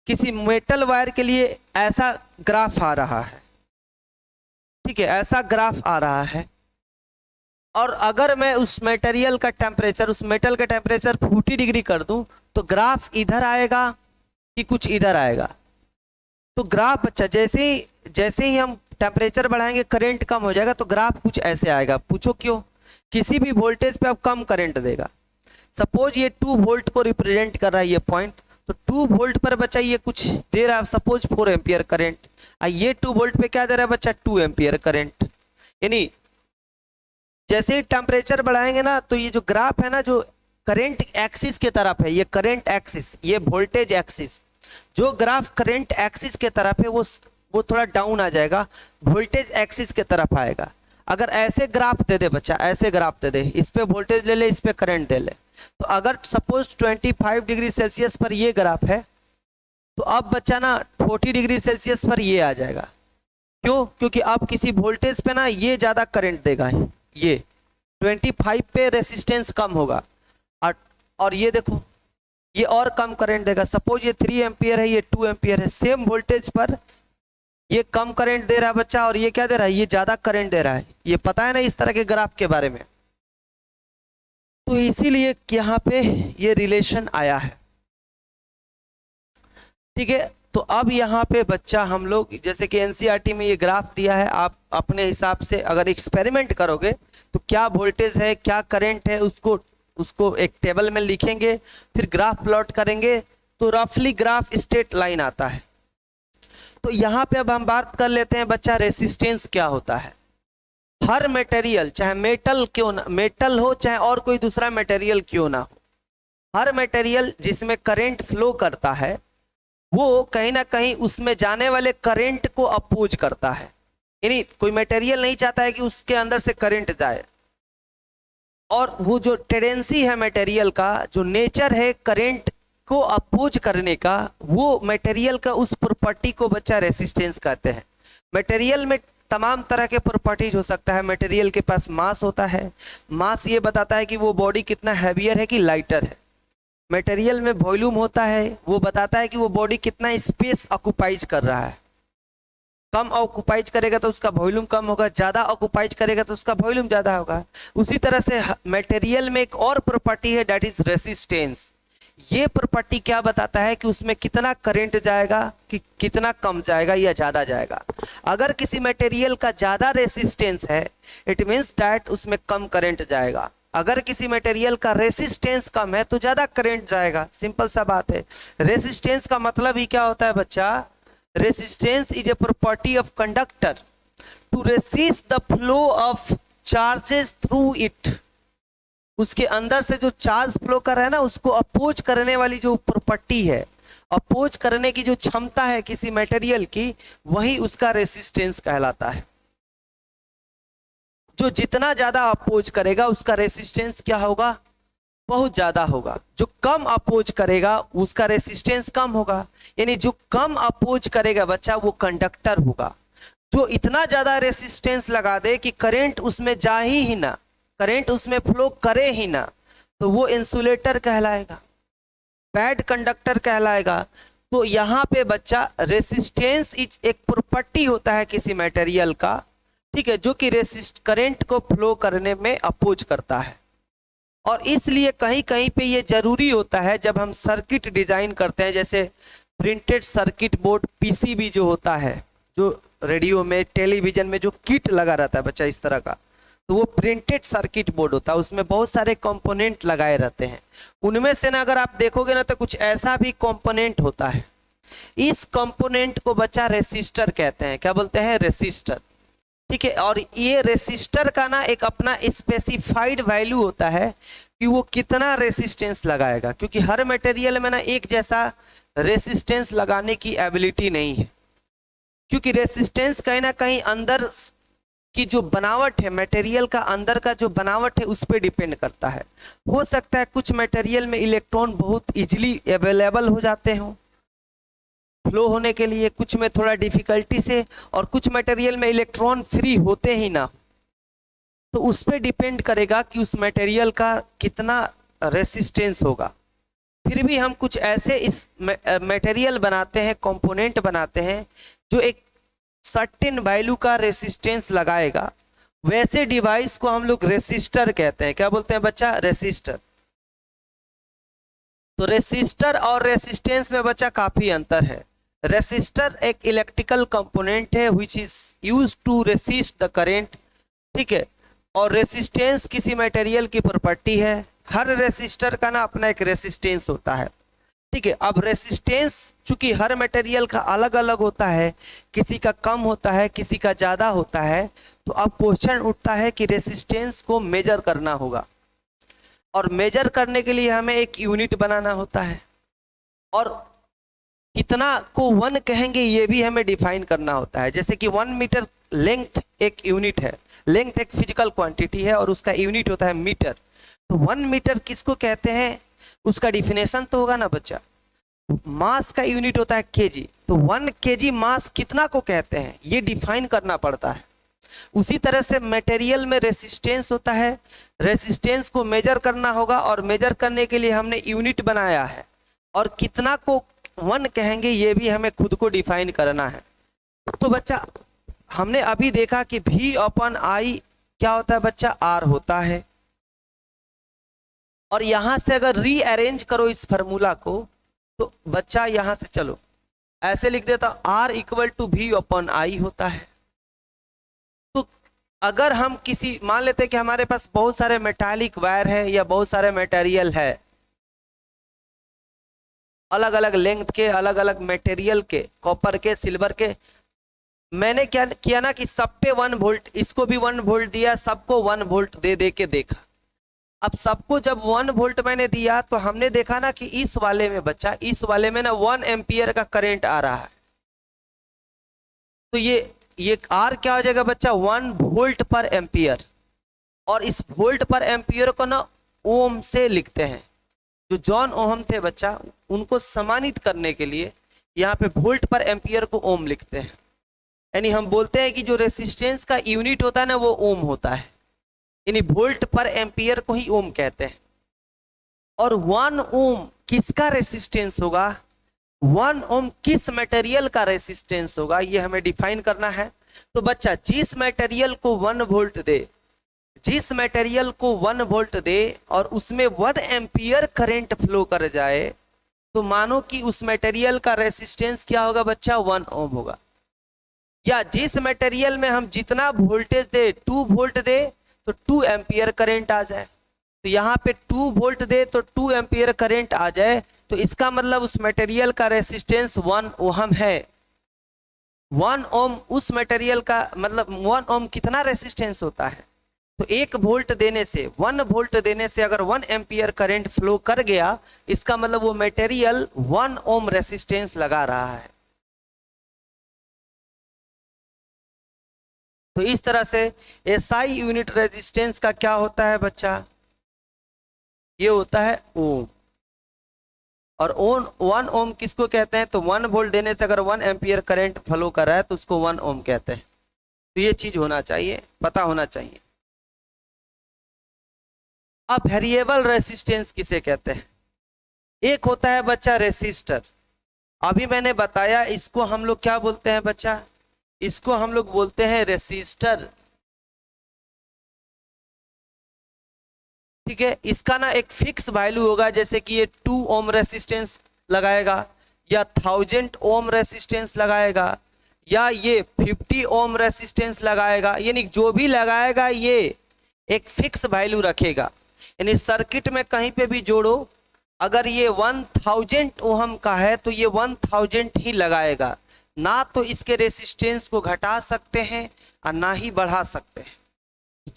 किसी मेटल वायर के लिए ऐसा ग्राफ आ रहा है, ठीक है, ऐसा ग्राफ आ रहा है। और अगर मैं उस मटेरियल का टेम्परेचर, उस मेटल का टेम्परेचर 40 डिग्री कर दूं तो ग्राफ इधर आएगा कि कुछ इधर आएगा। तो ग्राफ बच्चा जैसे ही हम टेम्परेचर बढ़ाएंगे करंट कम हो जाएगा, तो ग्राफ कुछ ऐसे आएगा। पूछो क्यों, किसी भी वोल्टेज पे अब कम करंट देगा। सपोज ये 2 वोल्ट को रिप्रेजेंट कर रहा है ये पॉइंट, तो 2 वोल्ट पर बच्चा ये कुछ दे रहा है, सपोज 4 एम्पियर करंट, ये 2 वोल्ट पे क्या दे रहा है बच्चा, 2 एम्पियर करंट। यानी जैसे ही टेम्परेचर बढ़ाएंगे ना तो ये जो ग्राफ है ना, जो करंट एक्सिस के तरफ है, ये करंट एक्सिस, ये वोल्टेज एक्सिस, जो ग्राफ करंट एक्सिस के तरफ है वो थोड़ा डाउन आ जाएगा, वोल्टेज एक्सिस के तरफ आएगा। अगर ऐसे ग्राफ दे दे बच्चा, ऐसे ग्राफ दे दे, इस पे वोल्टेज ले ले, इस पे करंट दे ले, तो अगर सपोज 25 डिग्री सेल्सियस पर ये ग्राफ है, तो अब बच्चा ना 40 डिग्री सेल्सियस पर ये आ जाएगा। क्यों, क्योंकि अब किसी वोल्टेज पे ना ये ज्यादा करंट देगा, ये 25 पे रेसिस्टेंस कम होगा, और ये देखो ये और कम करंट देगा। सपोज ये 3 एम्पियर है, ये 2 एम्पियर है, सेम वोल्टेज पर ये कम करंट दे रहा है बच्चा, और ये क्या दे रहा है, ये ज्यादा करंट दे रहा है। ये पता है ना इस तरह के ग्राफ के बारे में, तो इसीलिए यहाँ पे ये रिलेशन आया है, ठीक है। तो अब यहाँ पे बच्चा हम लोग जैसे कि एनसीईआरटी में ये ग्राफ दिया है, आप अपने हिसाब से अगर एक्सपेरिमेंट करोगे तो क्या वोल्टेज है, क्या करंट है, उसको एक टेबल में लिखेंगे, फिर ग्राफ प्लॉट करेंगे, तो रफली ग्राफ स्ट्रेट लाइन आता है। तो यहाँ पे अब हम बात कर लेते हैं बच्चा रेसिस्टेंस क्या होता है। हर मटेरियल, चाहे मेटल क्यों ना, मेटल हो चाहे और कोई दूसरा मटेरियल क्यों ना हो, हर मटेरियल जिसमें करंट फ्लो करता है वो कहीं ना कहीं उसमें जाने वाले करंट को अपोज करता है। यानी कोई मटेरियल नहीं चाहता है कि उसके अंदर से करंट जाए, और वो जो टेंडेंसी है मटेरियल का, जो नेचर है करंट को अपोज करने का, वो मटेरियल का उस प्रॉपर्टी को बच्चा रेसिस्टेंस कहते हैं। मटेरियल में तमाम तरह के प्रॉपर्टीज हो सकता है। मटेरियल के पास मास होता है, मास ये बताता है कि वो बॉडी कितना हैवियर है कि लाइटर है। मटेरियल में वॉल्यूम होता है, वो बताता है कि वो बॉडी कितना स्पेस ऑक्युपाइज कर रहा है। कम ऑक्युपाइज करेगा तो उसका वॉल्यूम कम होगा, ज्यादा ऑक्युपाइज करेगा तो उसका वॉल्यूम ज्यादा होगा। उसी तरह से मटेरियल में एक और प्रॉपर्टी है, दैट इज रेसिस्टेंस। ये प्रॉपर्टी क्या बताता है कि उसमें कितना करंट जाएगा, कि कितना कम जाएगा या ज्यादा जाएगा। अगर किसी मटेरियल का ज्यादा रेसिस्टेंस है, इट मीन्स दैट उसमें कम करंट जाएगा। अगर किसी मटेरियल का रेसिस्टेंस कम है तो ज्यादा करंट जाएगा। सिंपल सा बात है। रेसिस्टेंस का मतलब ही क्या होता है बच्चा? Resistance is a property of conductor to resist the flow of charges through it. उसके अंदर से जो चार्ज फ्लो कर रहा है ना, उसको अपोज करने वाली जो प्रॉपर्टी है, अपोज करने की जो क्षमता है किसी मटेरियल की, वही उसका रेसिस्टेंस कहलाता है। जो जितना ज्यादा अपोज करेगा उसका रेसिस्टेंस क्या होगा? बहुत ज्यादा होगा। जो कम अपोज करेगा उसका रेसिस्टेंस कम होगा। यानी जो कम अपोज करेगा बच्चा वो कंडक्टर होगा। जो इतना ज्यादा रेसिस्टेंस लगा दे कि करंट उसमें जा ही ना, करंट उसमें फ्लो करे ही ना, तो वो इंसुलेटर कहलाएगा, बैड कंडक्टर कहलाएगा। तो यहाँ पे बच्चा रेसिस्टेंस इज एक प्रॉपर्टी होता है किसी मटेरियल का, ठीक है, जो कि रेसिस्ट करंट को फ्लो करने में अपोज करता है। और इसलिए कहीं कहीं पे ये जरूरी होता है जब हम सर्किट डिजाइन करते हैं, जैसे प्रिंटेड सर्किट बोर्ड पीसीबी जो होता है, जो रेडियो में टेलीविजन में जो किट लगा रहता है बच्चा इस तरह का, तो वो प्रिंटेड सर्किट बोर्ड होता है। उसमें बहुत सारे कंपोनेंट लगाए रहते हैं। उनमें से ना अगर आप देखोगे ना तो कुछ ऐसा भी कंपोनेंट होता है, इस कंपोनेंट को बच्चा रेसिस्टर कहते हैं। क्या बोलते हैं? रेसिस्टर, ठीक है। और ये रेसिस्टर का ना एक अपना स्पेसिफाइड वैल्यू होता है कि वो कितना रेसिस्टेंस लगाएगा, क्योंकि हर मटेरियल में ना एक जैसा रेसिस्टेंस लगाने की एबिलिटी नहीं है। क्योंकि रेसिस्टेंस कहीं ना कहीं अंदर की जो बनावट है, मटेरियल का अंदर का जो बनावट है उस पर डिपेंड करता है। हो सकता है कुछ मटेरियल में इलेक्ट्रॉन बहुत इजीली अवेलेबल हो जाते हो फ्लो होने के लिए, कुछ में थोड़ा डिफिकल्टी से, और कुछ मटेरियल में इलेक्ट्रॉन फ्री होते ही ना। तो उस पर डिपेंड करेगा कि उस मटेरियल का कितना रेसिस्टेंस होगा। फिर भी हम कुछ ऐसे इस मटेरियल बनाते हैं, कंपोनेंट बनाते हैं, जो एक सर्टेन वैल्यू का रेसिस्टेंस लगाएगा। वैसे डिवाइस को हम लोग रेसिस्टर कहते हैं। क्या बोलते हैं बच्चा? रेसिस्टर। तो रेसिस्टर और रेसिस्टेंस में बच्चा काफी अंतर है। रेसिस्टर एक इलेक्ट्रिकल कंपोनेंट है which is used to resist the current, ठीक है। और रेसिस्टेंस किसी मटेरियल की प्रॉपर्टी है। हर रेसिस्टर का ना अपना एक रेसिस्टेंस होता है, ठीक है। अब रेसिस्टेंस चूंकि हर मटेरियल का अलग अलग होता है, किसी का कम होता है, किसी का ज्यादा होता है, तो अब क्वेश्चन उठता है कि रेसिस्टेंस को मेजर करना होगा, और मेजर करने के लिए हमें एक यूनिट बनाना होता है, और कितना को वन कहेंगे ये भी हमें डिफाइन करना होता है। जैसे कि 1 मीटर लेंथ एक यूनिट है, लेंथ एक फिजिकल क्वांटिटी है और उसका यूनिट होता है मीटर। तो 1 मीटर किसको कहते हैं, उसका डिफिनेशन तो होगा ना बच्चा। मास का यूनिट होता है केजी, तो 1 केजी मास कितना को कहते हैं ये डिफाइन करना पड़ता है। उसी तरह से मटेरियल में रेसिस्टेंस होता है, रेसिस्टेंस को मेजर करना होगा, और मेजर करने के लिए हमने यूनिट बनाया है, और कितना को 1 कहेंगे ये भी हमें खुद को डिफाइन करना है। तो बच्चा हमने अभी देखा कि V/I क्या होता है बच्चा? R होता है। और यहां से अगर रीअरेंज करो इस फॉर्मूला को, तो बच्चा यहां से चलो ऐसे लिख देता, R = V/I होता है। तो अगर हम किसी, मान लेते हैं कि हमारे पास बहुत सारे मेटालिक वायर है या बहुत सारे मटेरियल है, अलग अलग लेंथ के, अलग अलग मटेरियल के, कॉपर के, सिल्वर के। मैंने क्या किया ना कि सब पे 1 वोल्ट, इसको भी 1 वोल्ट दिया, सबको 1 वोल्ट दे दे के देखा। अब सबको जब 1 वोल्ट मैंने दिया तो हमने देखा ना कि इस वाले में बच्चा, इस वाले में ना 1 एम्पियर का करंट आ रहा है। तो ये आर क्या हो जाएगा बच्चा, 1 वोल्ट पर एम्पियर। और इस वोल्ट पर एम्पियर को ना ओम से लिखते हैं। जो जॉन ओहम थे बच्चा, उनको सम्मानित करने के लिए यहाँ पे वोल्ट पर एम्पियर को ओम लिखते हैं। यानी हम बोलते हैं कि जो रेसिस्टेंस का यूनिट होता है ना वो ओम होता है, यानी वोल्ट पर एम्पियर को ही ओम कहते हैं। और 1 ओम किसका रेसिस्टेंस होगा, 1 ओम किस मटेरियल का रेसिस्टेंस होगा, ये हमें डिफाइन करना है। तो बच्चा जिस मटेरियल को 1 वोल्ट दे, जिस मटेरियल को 1 वोल्ट दे और उसमें 1 एम्पियर करंट फ्लो कर जाए, तो मानो कि उस मटेरियल का रेसिस्टेंस क्या होगा बच्चा, 1 ओम होगा। या जिस मटेरियल में हम जितना वोल्टेज दे, 2 वोल्ट दे तो 2 एम्पियर करंट आ जाए। तो यहाँ पे 2 वोल्ट दे तो 2 एम्पियर करंट आ जाए, तो इसका मतलब उस मटेरियल का रेसिस्टेंस 1 ओम है। 1 ओम उस मटेरियल का मतलब 1 ओम कितना रेसिस्टेंस होता है, तो 1 वोल्ट देने से, 1 वोल्ट देने से अगर 1 एम्पियर करंट फ्लो कर गया, इसका मतलब वो मटेरियल 1 ओम रेसिस्टेंस लगा रहा है। तो इस तरह से एसआई यूनिट रेजिस्टेंस का क्या होता है बच्चा, ये होता है ओम। और 1 ओम किसको कहते हैं, तो 1 वोल्ट देने से अगर 1 एम्पियर करंट फ्लो कर रहा है तो उसको 1 ओम कहते हैं। तो ये चीज होना चाहिए, पता होना चाहिए। अब वेरिएबल रेसिस्टेंस किसे कहते हैं, एक होता है बच्चा रेसिस्टर। अभी मैंने बताया इसको हम लोग क्या बोलते हैं बच्चा, इसको हम लोग बोलते हैं रेसिस्टर। ठीक है, इसका ना एक फिक्स वैल्यू होगा, जैसे कि ये 2 ओम रेसिस्टेंस लगाएगा, या 1000 ओम रेसिस्टेंस लगाएगा, या ये 50 ओम रेसिस्टेंस लगाएगा। यानी जो भी लगाएगा ये एक फिक्स वैल्यू रखेगा। यानी सर्किट में कहीं पे भी जोड़ो, अगर ये 1000 ओम का है तो ये 1000 ही लगाएगा, ना तो इसके रेसिस्टेंस को घटा सकते हैं और ना ही बढ़ा सकते हैं।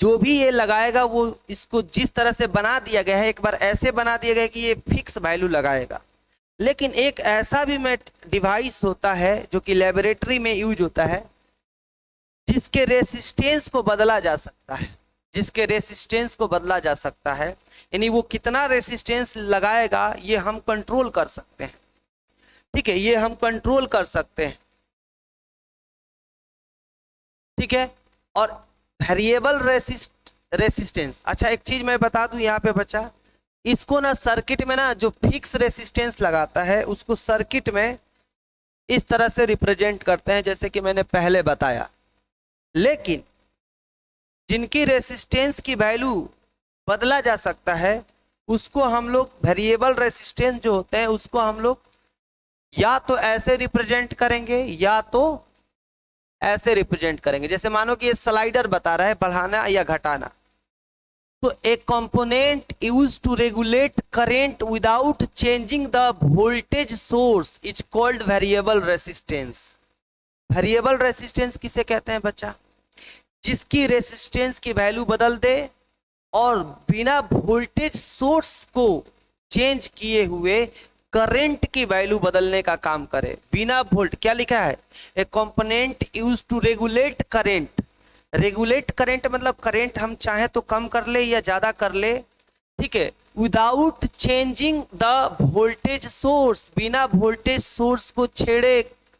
जो भी ये लगाएगा वो इसको जिस तरह से बना दिया गया है, एक बार ऐसे बना दिया गया कि ये फिक्स वैल्यू लगाएगा। लेकिन एक ऐसा भी डिवाइस होता है जो कि लेबोरेटरी में यूज होता है, जिसके रेसिस्टेंस को बदला जा सकता है, जिसके रेसिस्टेंस को बदला जा सकता है। यानी वो कितना रेसिस्टेंस लगाएगा ये हम कंट्रोल कर सकते हैं। ठीक है, ये हम कंट्रोल कर सकते हैं। ठीक है, और वेरिएबल रेसिस्टेंस, अच्छा एक चीज मैं बता दूं यहाँ पे बच्चा, इसको ना सर्किट में ना जो फिक्स रेसिस्टेंस लगाता है उसको सर्किट में इस तरह से रिप्रेजेंट करते हैं जैसे कि मैंने पहले बताया। लेकिन जिनकी रेसिस्टेंस की वैल्यू बदला जा सकता है उसको हम लोग वेरिएबल रेसिस्टेंस जो होते हैं उसको हम लोग या तो ऐसे रिप्रेजेंट करेंगे या तो ऐसे रिप्रेजेंट करेंगे। जैसे मानो कि ये स्लाइडर बता रहा है बढ़ाना या घटाना, तो a component use to regulate current without changing the voltage source is called variable resistance. Variable resistance किसे कहते हैं बच्चा, जिसकी रेसिस्टेंस की वैल्यू बदल दे और बिना वोल्टेज सोर्स को चेंज किए हुए करंट की वैल्यू बदलने का काम करे। बिना वोल्ट, क्या लिखा है, a component use to regulate current. Regulate current मतलब करंट हम चाहे तो कम कर ले या ज्यादा कर ले, ठीक है, without changing the voltage source, बिना वोल्टेज सोर्स को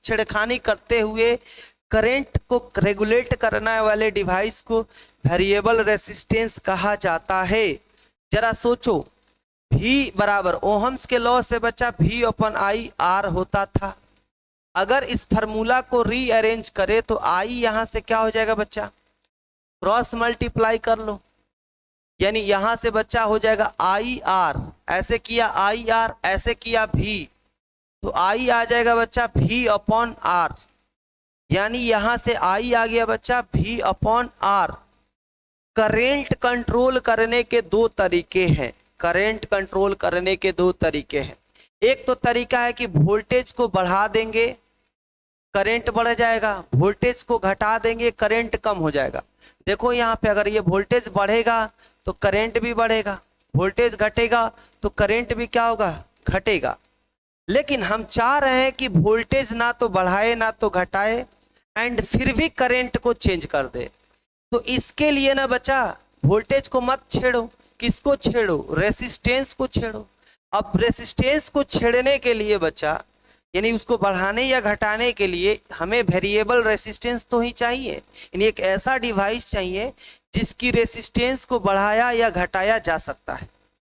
छेड़खानी करते हुए करंट को रेगुलेट करने वाले डिवाइस को वेरिएबल रेसिस्टेंस कहा जाता है। जरा सोचो, V बराबर ओहम्स के लॉ से बच्चा V अपन आई आर होता था। अगर इस फार्मूला को रीअरेंज करे तो I यहां से क्या हो जाएगा बच्चा, क्रॉस मल्टीप्लाई कर लो, यानी यहां से बच्चा हो जाएगा आई आर, ऐसे किया आई आर, ऐसे किया V, तो I आ जाएगा बच्चा V अपॉन आर, यानी यहां से I आ गया बच्चा V upon R. Current control करने के दो तरीके हैं, करंट कंट्रोल करने के दो तरीके हैं। एक तो तरीका है कि वोल्टेज को बढ़ा देंगे, करंट बढ़ जाएगा, वोल्टेज को घटा देंगे, करंट कम हो जाएगा। देखो यहाँ पे अगर ये वोल्टेज बढ़ेगा तो करंट भी बढ़ेगा, वोल्टेज घटेगा तो करंट भी क्या होगा, घटेगा। लेकिन हम चाह रहे हैं कि वोल्टेज ना तो बढ़ाए ना तो घटाए एंड फिर भी करंट को चेंज कर दे। तो इसके लिए ना बच्चा वोल्टेज को मत छेड़ो, किसको छेड़ो, रेसिस्टेंस को छेड़ो। अब रेसिस्टेंस को छेड़ने के लिए बच्चा, यानी उसको बढ़ाने या घटाने के लिए हमें वेरिएबल रेसिस्टेंस तो ही चाहिए, यानी एक ऐसा डिवाइस चाहिए जिसकी रेसिस्टेंस को बढ़ाया या घटाया जा सकता है।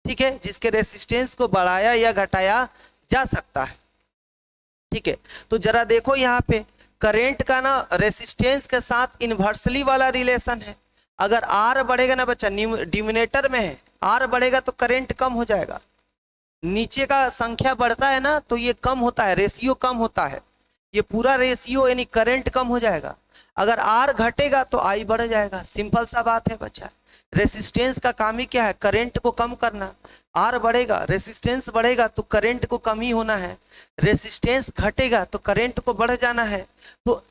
ठीक है, जिसके रेसिस्टेंस को बढ़ाया या घटाया जा सकता है। ठीक है, तो जरा देखो यहाँ पे करंट का ना रेसिस्टेंस के साथ इन्वर्सली वाला रिलेशन है। अगर आर बढ़ेगा ना बच्चा, डिनोमिनेटर में है आर बढ़ेगा तो करंट कम हो जाएगा, नीचे का संख्या बढ़ता है ना तो ये कम होता है, रेशियो कम होता है, ये पूरा रेशियो यानी करंट कम हो जाएगा। अगर आर घटेगा तो आई बढ़ जाएगा, सिंपल सा बात है बच्चा। रेसिस्टेंस का काम ही क्या है, करंट को कम करना। आर बढ़ेगा, रेसिस्टेंस बढ़ेगा तो करंट को कम ही होना है, रेसिस्टेंस घटेगा तो करंट को बढ़ जाना है। तो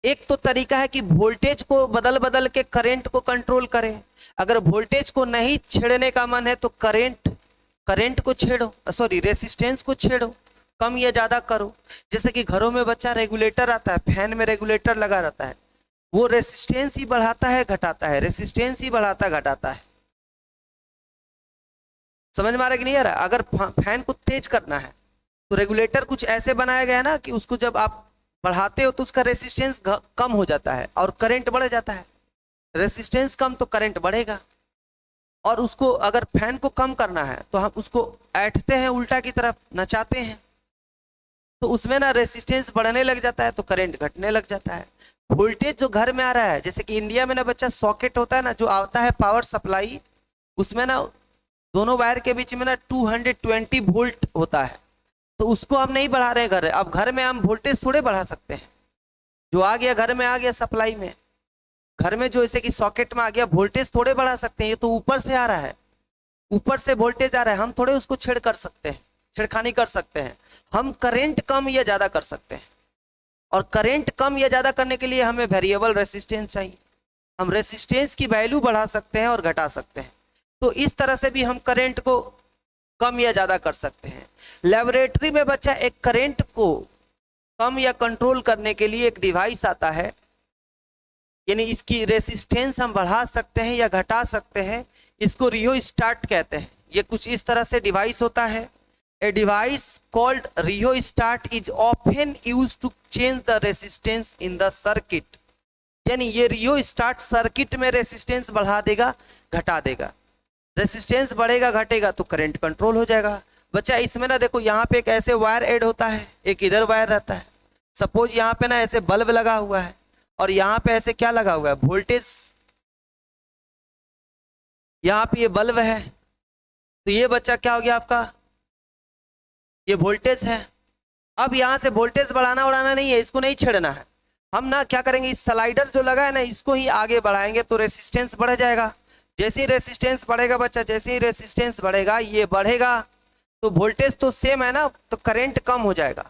एक तो तरीका है कि वोल्टेज को बदल बदल के करंट को कंट्रोल करें। अगर वोल्टेज को नहीं छेड़ने का मन है तो करंट को छेड़ो, सॉरी रेसिस्टेंस को छेड़ो, कम या ज्यादा करो। जैसे कि घरों में बच्चा रेगुलेटर आता है, फैन में रेगुलेटर लगा रहता है, वो रेसिस्टेंस ही बढ़ाता है घटाता है, रेसिस्टेंस ही बढ़ाता घटाता है। समझ में आ रहा है कि नहीं आ रहा? अगर फैन को तेज करना है तो रेगुलेटर कुछ ऐसे बनाया गया है ना कि उसको जब आप बढ़ाते हो तो उसका रेसिस्टेंस कम हो जाता है और करंट बढ़ जाता है। रेसिस्टेंस कम तो करंट बढ़ेगा। और उसको अगर फैन को कम करना है तो हम उसको ऐंठते हैं उल्टा की तरफ, नचाते हैं, तो उसमें ना रेसिस्टेंस बढ़ने लग जाता है तो करंट घटने लग जाता है। वोल्टेज जो घर में आ रहा है, जैसे कि इंडिया में ना बच्चा सॉकेट होता है ना जो आता है पावर सप्लाई, उसमें ना दोनों वायर के बीच में ना 220 वोल्ट होता है, तो उसको हम नहीं बढ़ा रहे हैं घर। अब घर में हम वोल्टेज थोड़े बढ़ा सकते हैं, जो आ गया घर में आ गया सप्लाई में, घर में जो जैसे कि सॉकेट में आ गया, वोल्टेज थोड़े बढ़ा सकते हैं, ये तो ऊपर से आ रहा है, ऊपर से वोल्टेज आ रहा है, हम थोड़े उसको छेड़ कर सकते हैं, छेड़खानी कर सकते हैं। हम करंट कम या ज्यादा कर सकते हैं, और करंट कम या ज्यादा करने के लिए हमें वेरिएबल रेसिस्टेंस चाहिए। हम रेसिस्टेंस की वैल्यू बढ़ा सकते हैं और घटा सकते हैं, तो इस तरह से भी हम करंट को कम या ज्यादा कर सकते हैं। लेबोरेटरी में बच्चा एक करंट को कम या कंट्रोल करने के लिए एक डिवाइस आता है, यानी इसकी रेसिस्टेंस हम बढ़ा सकते हैं या घटा सकते हैं, इसको रियोस्टेट कहते हैं। ये कुछ इस तरह से डिवाइस होता है। A device called rheostat is often used to change the resistance in the circuit, यानी ये रियोस्टेट सर्किट में रेसिस्टेंस बढ़ा देगा घटा देगा, रेसिस्टेंस बढ़ेगा घटेगा तो करंट कंट्रोल हो जाएगा। बच्चा इसमें ना देखो यहाँ पे एक ऐसे वायर ऐड होता है, एक इधर वायर रहता है। सपोज यहाँ पे ना ऐसे बल्ब लगा हुआ है और यहाँ पे ऐसे क्या लगा हुआ है, वोल्टेज, यहाँ पे ये बल्ब है, तो ये बच्चा क्या हो गया आपका, ये वोल्टेज है। अब यहाँ से वोल्टेज बढ़ाना उड़ाना नहीं है, इसको नहीं छेड़ना है। हम ना क्या करेंगे, इस स्लाइडर जो लगा है ना इसको ही आगे बढ़ाएंगे तो रेसिस्टेंस बढ़ जाएगा। जैसे ही रेसिस्टेंस बढ़ेगा बच्चा, जैसे ही रेसिस्टेंस बढ़ेगा ये बढ़ेगा, तो वोल्टेज तो सेम है ना, तो करंट कम हो जाएगा।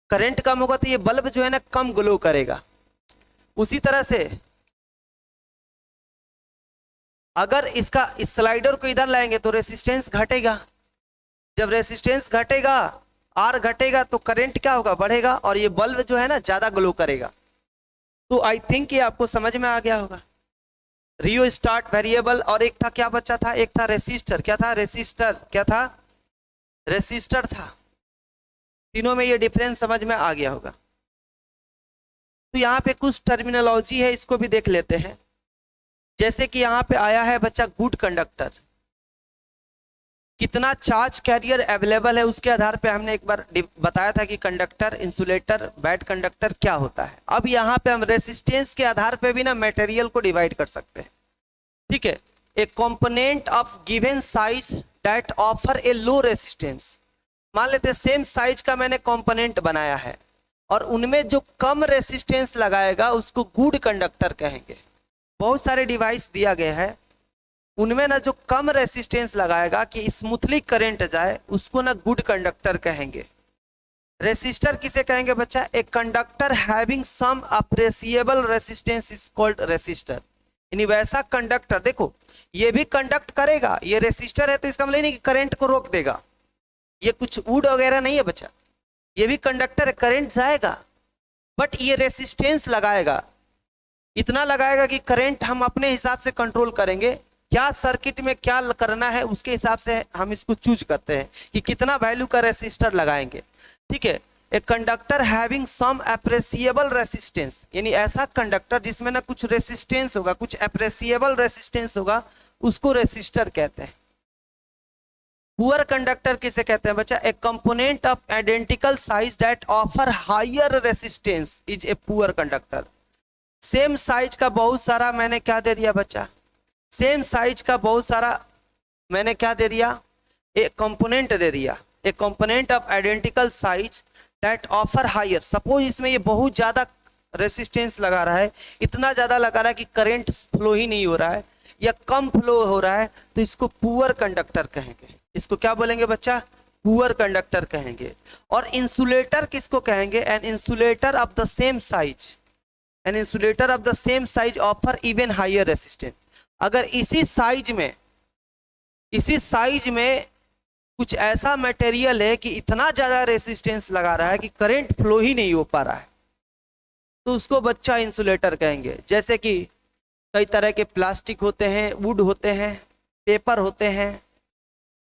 करंट कम होगा तो ये बल्ब जो है ना कम ग्लो करेगा। उसी तरह से अगर इसका इस स्लाइडर को इधर लाएंगे तो रेसिस्टेंस घटेगा। जब रेसिस्टेंस घटेगा, आर घटेगा, तो करंट क्या होगा, बढ़ेगा, और ये बल्ब जो है ना ज्यादा ग्लो करेगा। तो आई थिंक ये आपको समझ में आ गया होगा। रियोस्टेट वेरिएबल, और एक था क्या बच्चा था, एक था रेसिस्टर। क्या था, रेसिस्टर, क्या था, रेसिस्टर था। तीनों में ये डिफरेंस समझ में आ गया होगा। तो यहाँ पे कुछ टर्मिनोलॉजी है, इसको भी देख लेते हैं। जैसे कि यहाँ पे आया है बच्चा गुड कंडक्टर, कितना चार्ज कैरियर अवेलेबल है उसके आधार पे हमने एक बार बताया था कि कंडक्टर, इंसुलेटर, बैड कंडक्टर क्या होता है। अब यहाँ पे हम रेसिस्टेंस के आधार पे भी ना मटेरियल को डिवाइड कर सकते हैं। ठीक है, a component of given size that offer A low resistance. मान लेते हैं सेम साइज का मैंने कंपोनेंट बनाया है और उनमें जो कम रेसिस्टेंस लगाएगा उसको गुड कंडक्टर कहेंगे। बहुत सारे डिवाइस दिया गया है, उनमें ना जो कम रेसिस्टेंस लगाएगा कि स्मूथली करंट जाए, उसको ना गुड कंडक्टर कहेंगे। रेसिस्टर किसे कहेंगे बच्चा? A conductor having some appreciable resistance is called resistor. यानी वैसा कंडक्टर, देखो ये भी कंडक्ट करेगा, ये रेसिस्टर है तो इसका मतलब नहीं कि करंट को रोक देगा, ये कुछ वुड वगैरह नहीं है बच्चा, ये भी कंडक्टर है, करंट जाएगा बट ये रेसिस्टेंस लगाएगा, इतना लगाएगा कि करंट हम अपने हिसाब से कंट्रोल करेंगे, क्या सर्किट में क्या करना है उसके हिसाब से हम इसको चूज करते हैं कि कितना वैल्यू का रेसिस्टर लगाएंगे। ठीक है, a conductor having some appreciable resistance, यानी ऐसा कंडक्टर जिसमें ना कुछ रेसिस्टेंस होगा, कुछ अप्रेसिएबल रेसिस्टेंस होगा, उसको रेसिस्टर कहते हैं। पुअर कंडक्टर किसे कहते हैं बच्चा? A component of identical size that offer higher resistance is a poor conductor. Same size का बहुत सारा मैंने क्या दे दिया बच्चा? सेम साइज का बहुत सारा मैंने क्या दे दिया? एक कंपोनेंट दे दिया, a component of identical size that offer higher. Suppose इसमें ये बहुत ज्यादा रेसिस्टेंस लगा रहा है, इतना ज्यादा लगा रहा है कि करंट फ्लो ही नहीं हो रहा है या कम फ्लो हो रहा है, तो इसको पुअर कंडक्टर कहेंगे। इसको क्या बोलेंगे बच्चा? पुअर कंडक्टर कहेंगे। और इंसुलेटर किसको कहेंगे? An insulator of the same size, an insulator of the same size offer even higher resistance. अगर इसी साइज में कुछ ऐसा मटेरियल है कि इतना ज्यादा रेसिस्टेंस लगा रहा है कि करंट फ्लो ही नहीं हो पा रहा है, तो उसको बच्चा इंसुलेटर कहेंगे। जैसे कि कई तरह के प्लास्टिक होते हैं, वुड होते हैं, पेपर होते हैं,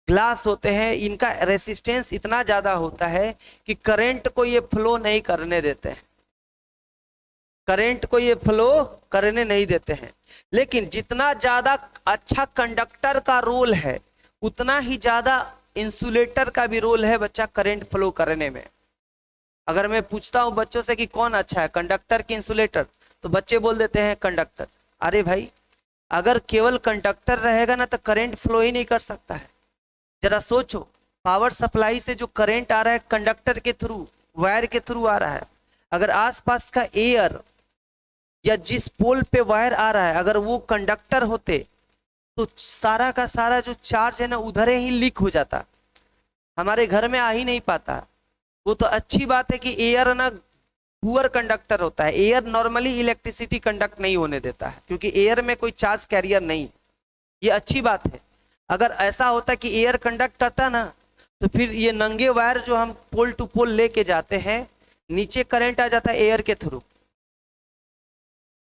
ग्लास होते हैं, इनका रेसिस्टेंस इतना ज्यादा होता है कि करंट को ये फ्लो नहीं करने देते हैं, करंट को ये फ्लो करने नहीं देते हैं। लेकिन जितना ज्यादा अच्छा कंडक्टर का रोल है, उतना ही ज्यादा इंसुलेटर का भी रोल है बच्चा करंट फ्लो करने में। अगर मैं पूछता हूं बच्चों से कि कौन अच्छा है, कंडक्टर की इंसुलेटर, तो बच्चे बोल देते हैं कंडक्टर। अरे भाई, अगर केवल कंडक्टर रहेगा ना तो करंट फ्लो ही नहीं कर सकता है। जरा सोचो, पावर सप्लाई से जो करंट आ रहा है कंडक्टर के थ्रू, वायर के थ्रू आ रहा है, अगर आसपास का एयर या जिस पोल पे वायर आ रहा है अगर वो कंडक्टर होते तो सारा का सारा जो चार्ज है ना उधर ही लीक हो जाता, हमारे घर में आ ही नहीं पाता। वो तो अच्छी बात है कि एयर ना पुअर कंडक्टर होता है, एयर नॉर्मली इलेक्ट्रिसिटी कंडक्ट नहीं होने देता है क्योंकि एयर में कोई चार्ज कैरियर नहीं, ये अच्छी बात है। अगर ऐसा होता कि एयर कंडक्ट करता ना तो फिर ये नंगे वायर जो हम पोल टू पोल लेके जाते हैं, नीचे करंट आ जाता है एयर के थ्रू।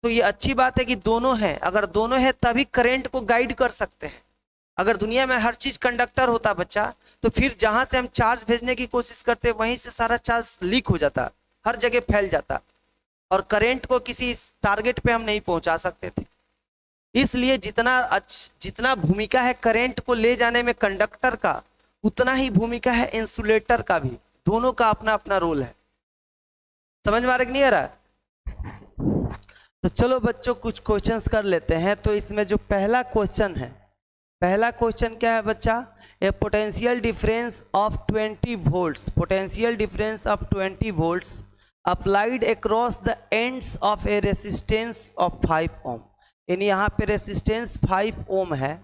तो ये अच्छी बात है कि दोनों हैं, अगर दोनों है तभी करंट को गाइड कर सकते हैं। अगर दुनिया में हर चीज कंडक्टर होता बच्चा, तो फिर जहां से हम चार्ज भेजने की कोशिश करते वहीं से सारा चार्ज लीक हो जाता, हर जगह फैल जाता और करंट को किसी टारगेट पे हम नहीं पहुंचा सकते थे। इसलिए जितना भूमिका है करंट को ले जाने में कंडक्टर का, उतना ही भूमिका है इंसुलेटर का भी। दोनों का अपना अपना रोल है। समझ में आ रहा कि नहीं आ रहा? तो चलो बच्चों कुछ क्वेश्चंस कर लेते हैं। तो इसमें जो पहला क्वेश्चन है, पहला क्वेश्चन क्या है बच्चा? A potential difference of 20 volts, potential difference of 20 volts applied across the ends of a resistance of 5 ohm. यानी यहाँ पे रेसिस्टेंस 5 ओम है,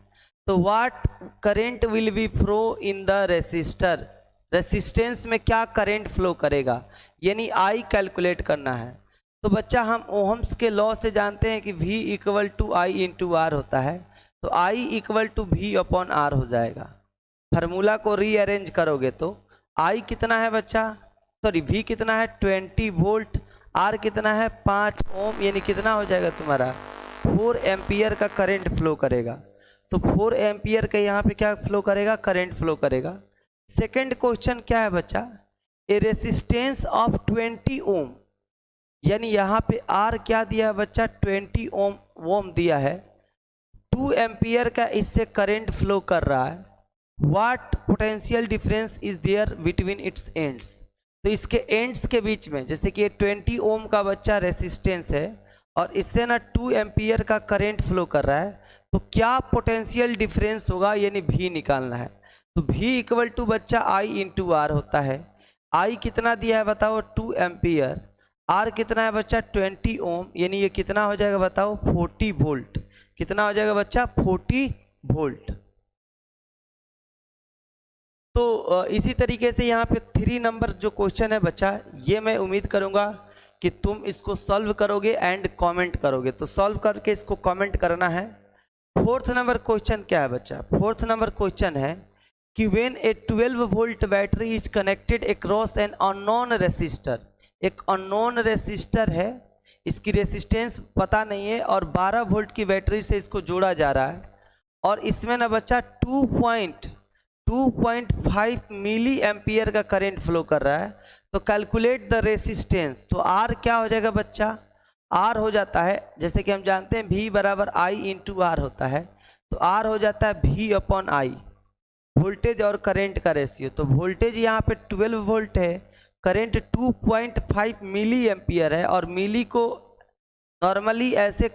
तो what current will be flow in the resistor, resistance में क्या करंट फ्लो करेगा, यानी I calculate करना है। तो बच्चा हम ओहम्स के लॉ से जानते हैं कि V equal to I into R होता है, तो I equal to V upon R हो जाएगा। फार्मूला को रीअरेंज करोगे तो I कितना है बच्चा, सॉरी V कितना है 20 वोल्ट, R कितना है 5 ओम, यानी कितना हो जाएगा तुम्हारा 4 एम्पियर का करंट फ्लो करेगा। तो 4 एम्पियर का यहाँ पे क्या फ्लो करेगा, करंट फ्लो करेगा। सेकेंड क्वेश्चन क्या है बच्चा? ए रेसिस्टेंस ऑफ 20 ओम, यानी यहाँ पे R क्या दिया है बच्चा 20 ओम दिया है, 2 एम्पियर का इससे करंट फ्लो कर रहा है। What potential difference is there between its ends, तो इसके एंड्स के बीच में, जैसे कि 20 ओम का बच्चा रेसिस्टेंस है और इससे ना 2 एम्पियर का करंट फ्लो कर रहा है, तो क्या पोटेंशियल डिफरेंस होगा, यानी V निकालना है। तो V इक्वल टू बच्चा I इंटू आर होता है। I कितना दिया है बताओ 2 एम्पियर, R कितना है बच्चा 20 ओम, यानी ये कितना हो जाएगा बताओ 40 वोल्ट। कितना हो जाएगा बच्चा 40 वोल्ट। तो इसी तरीके से यहाँ पे 3 नंबर जो क्वेश्चन है बच्चा, ये मैं उम्मीद करूंगा कि तुम इसको सॉल्व करोगे एंड कमेंट करोगे। तो सॉल्व करके इसको कमेंट करना है। 4th नंबर क्वेश्चन क्या है बच्चा? 4th नंबर क्वेश्चन है कि when A 12 volt battery is connected across an unknown resistor, एक अननोन रेसिस्टर है, इसकी रेसिस्टेंस पता नहीं है और 12 वोल्ट की बैटरी से इसको जोड़ा जा रहा है और इसमें ना बच्चा 2.5 मिली एम्पियर का करंट फ्लो कर रहा है। तो कैलकुलेट द रेसिस्टेंस। तो आर क्या हो जाएगा बच्चा? आर हो जाता है, जैसे कि हम जानते हैं V बराबर I इंटू आर होता है, तो आर हो जाता है V अपॉन I, वोल्टेज और करंट का रेशियो। तो वोल्टेज यहाँ पे 12 वोल्ट है, करंट 2.5 मिली एम्पियर है और मिली को नॉर्मली ऐसे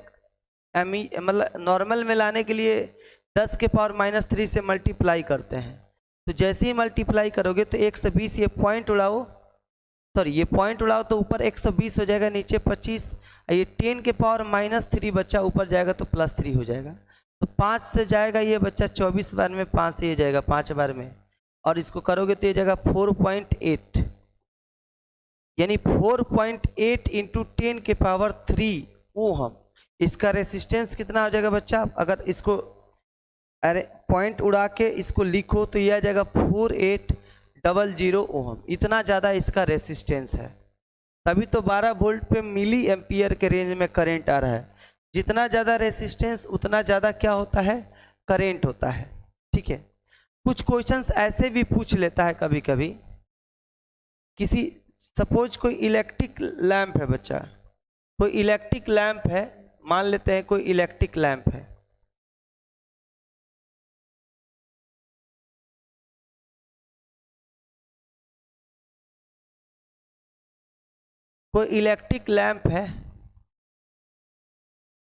मतलब नॉर्मल में लाने के लिए 10 के पावर -3 से मल्टीप्लाई करते हैं। तो जैसे ही मल्टीप्लाई करोगे तो 120, ये पॉइंट उड़ाओ, सॉरी ये पॉइंट उड़ाओ तो ऊपर 120 हो जाएगा, नीचे 25, ये 10 के पावर -3 बच्चा ऊपर जाएगा तो +3 हो जाएगा। तो 5 से जाएगा ये बच्चा 24 बार में, 5 से ये जाएगा 5 बार में, और इसको करोगे तो ये जाएगा 4.8, यानी 4.8 इंटू 10 के पावर 3 ओहम। इसका रेसिस्टेंस कितना हो जाएगा बच्चा? अगर इसको अरे पॉइंट उड़ा के इसको लिखो तो यह आ जाएगा 4800 ओहम। इतना ज़्यादा इसका रेसिस्टेंस है, तभी तो 12 वोल्ट पे मिली एम्पियर के रेंज में करंट आ रहा है। जितना ज़्यादा रेसिस्टेंस उतना ज़्यादा क्या होता है? करंट होता है। ठीक है, कुछ क्वेश्चंस ऐसे भी पूछ लेता है कभी कभी, किसी सपोज कोई इलेक्ट्रिक लैंप है बच्चा, कोई इलेक्ट्रिक लैंप है, मान लेते हैं कोई इलेक्ट्रिक लैंप है, कोई इलेक्ट्रिक लैंप है,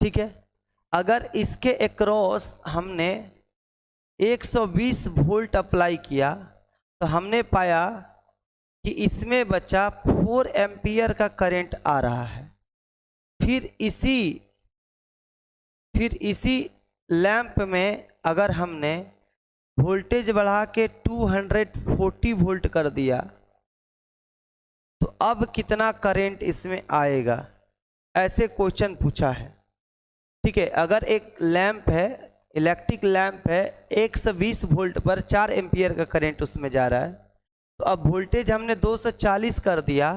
ठीक है। अगर इसके अक्रॉस हमने 120 वोल्ट अप्लाई किया तो हमने पाया कि इसमें बच्चा 4 एम्पियर का करंट आ रहा है। फिर इसी लैंप में अगर हमने वोल्टेज बढ़ा के 240 वोल्ट कर दिया तो अब कितना करंट इसमें आएगा? ऐसे क्वेश्चन पूछा है। ठीक है, अगर एक लैंप है, इलेक्ट्रिक लैंप है, 120 वोल्ट पर 4 एम्पियर का करंट उसमें जा रहा है, तो अब वोल्टेज हमने 240 कर दिया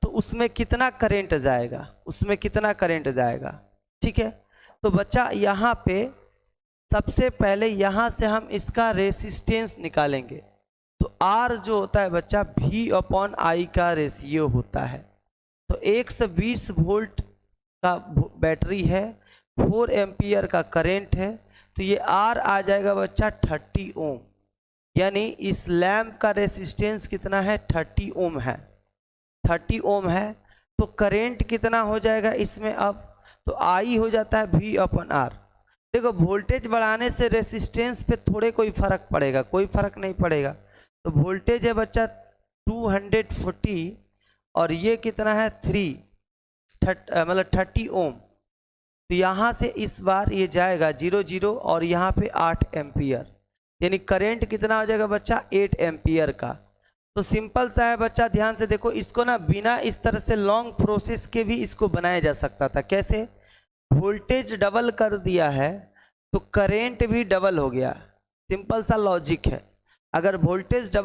तो उसमें कितना करंट जाएगा? उसमें कितना करंट जाएगा? ठीक है, तो बच्चा यहाँ पे सबसे पहले यहाँ से हम इसका रेसिस्टेंस निकालेंगे। तो R जो होता है बच्चा V अपॉन I का रेशियो होता है। तो 120 वोल्ट का बैटरी है, 4 एम्पियर का करंट है, तो ये R आ जाएगा बच्चा 30 ओम, यानी इस लैंप का रेसिस्टेंस कितना है? 30 ओम है। 30 ओम है तो करंट कितना हो जाएगा इसमें? अब तो I हो जाता है V अपॉन R। देखो वोल्टेज बढ़ाने से रेसिस्टेंस पे थोड़े कोई फर्क पड़ेगा? कोई फर्क नहीं पड़ेगा। तो वोल्टेज है बच्चा 240 और ये कितना है? 30 ओम। तो यहाँ से इस बार ये जाएगा 0 और यहाँ पे 8 एम्पियर, यानी करंट कितना हो जाएगा बच्चा? 8 एम्पियर का। तो सिंपल सा है बच्चा, ध्यान से देखो इसको ना, बिना इस तरह से लॉन्ग प्रोसेस के भी इसको बनाया जा सकता था। कैसे? वोल्टेज डबल कर दिया है तो करंट भी डबल हो गया। सिंपल सा लॉजिक है। अगर वोल्टेज डबल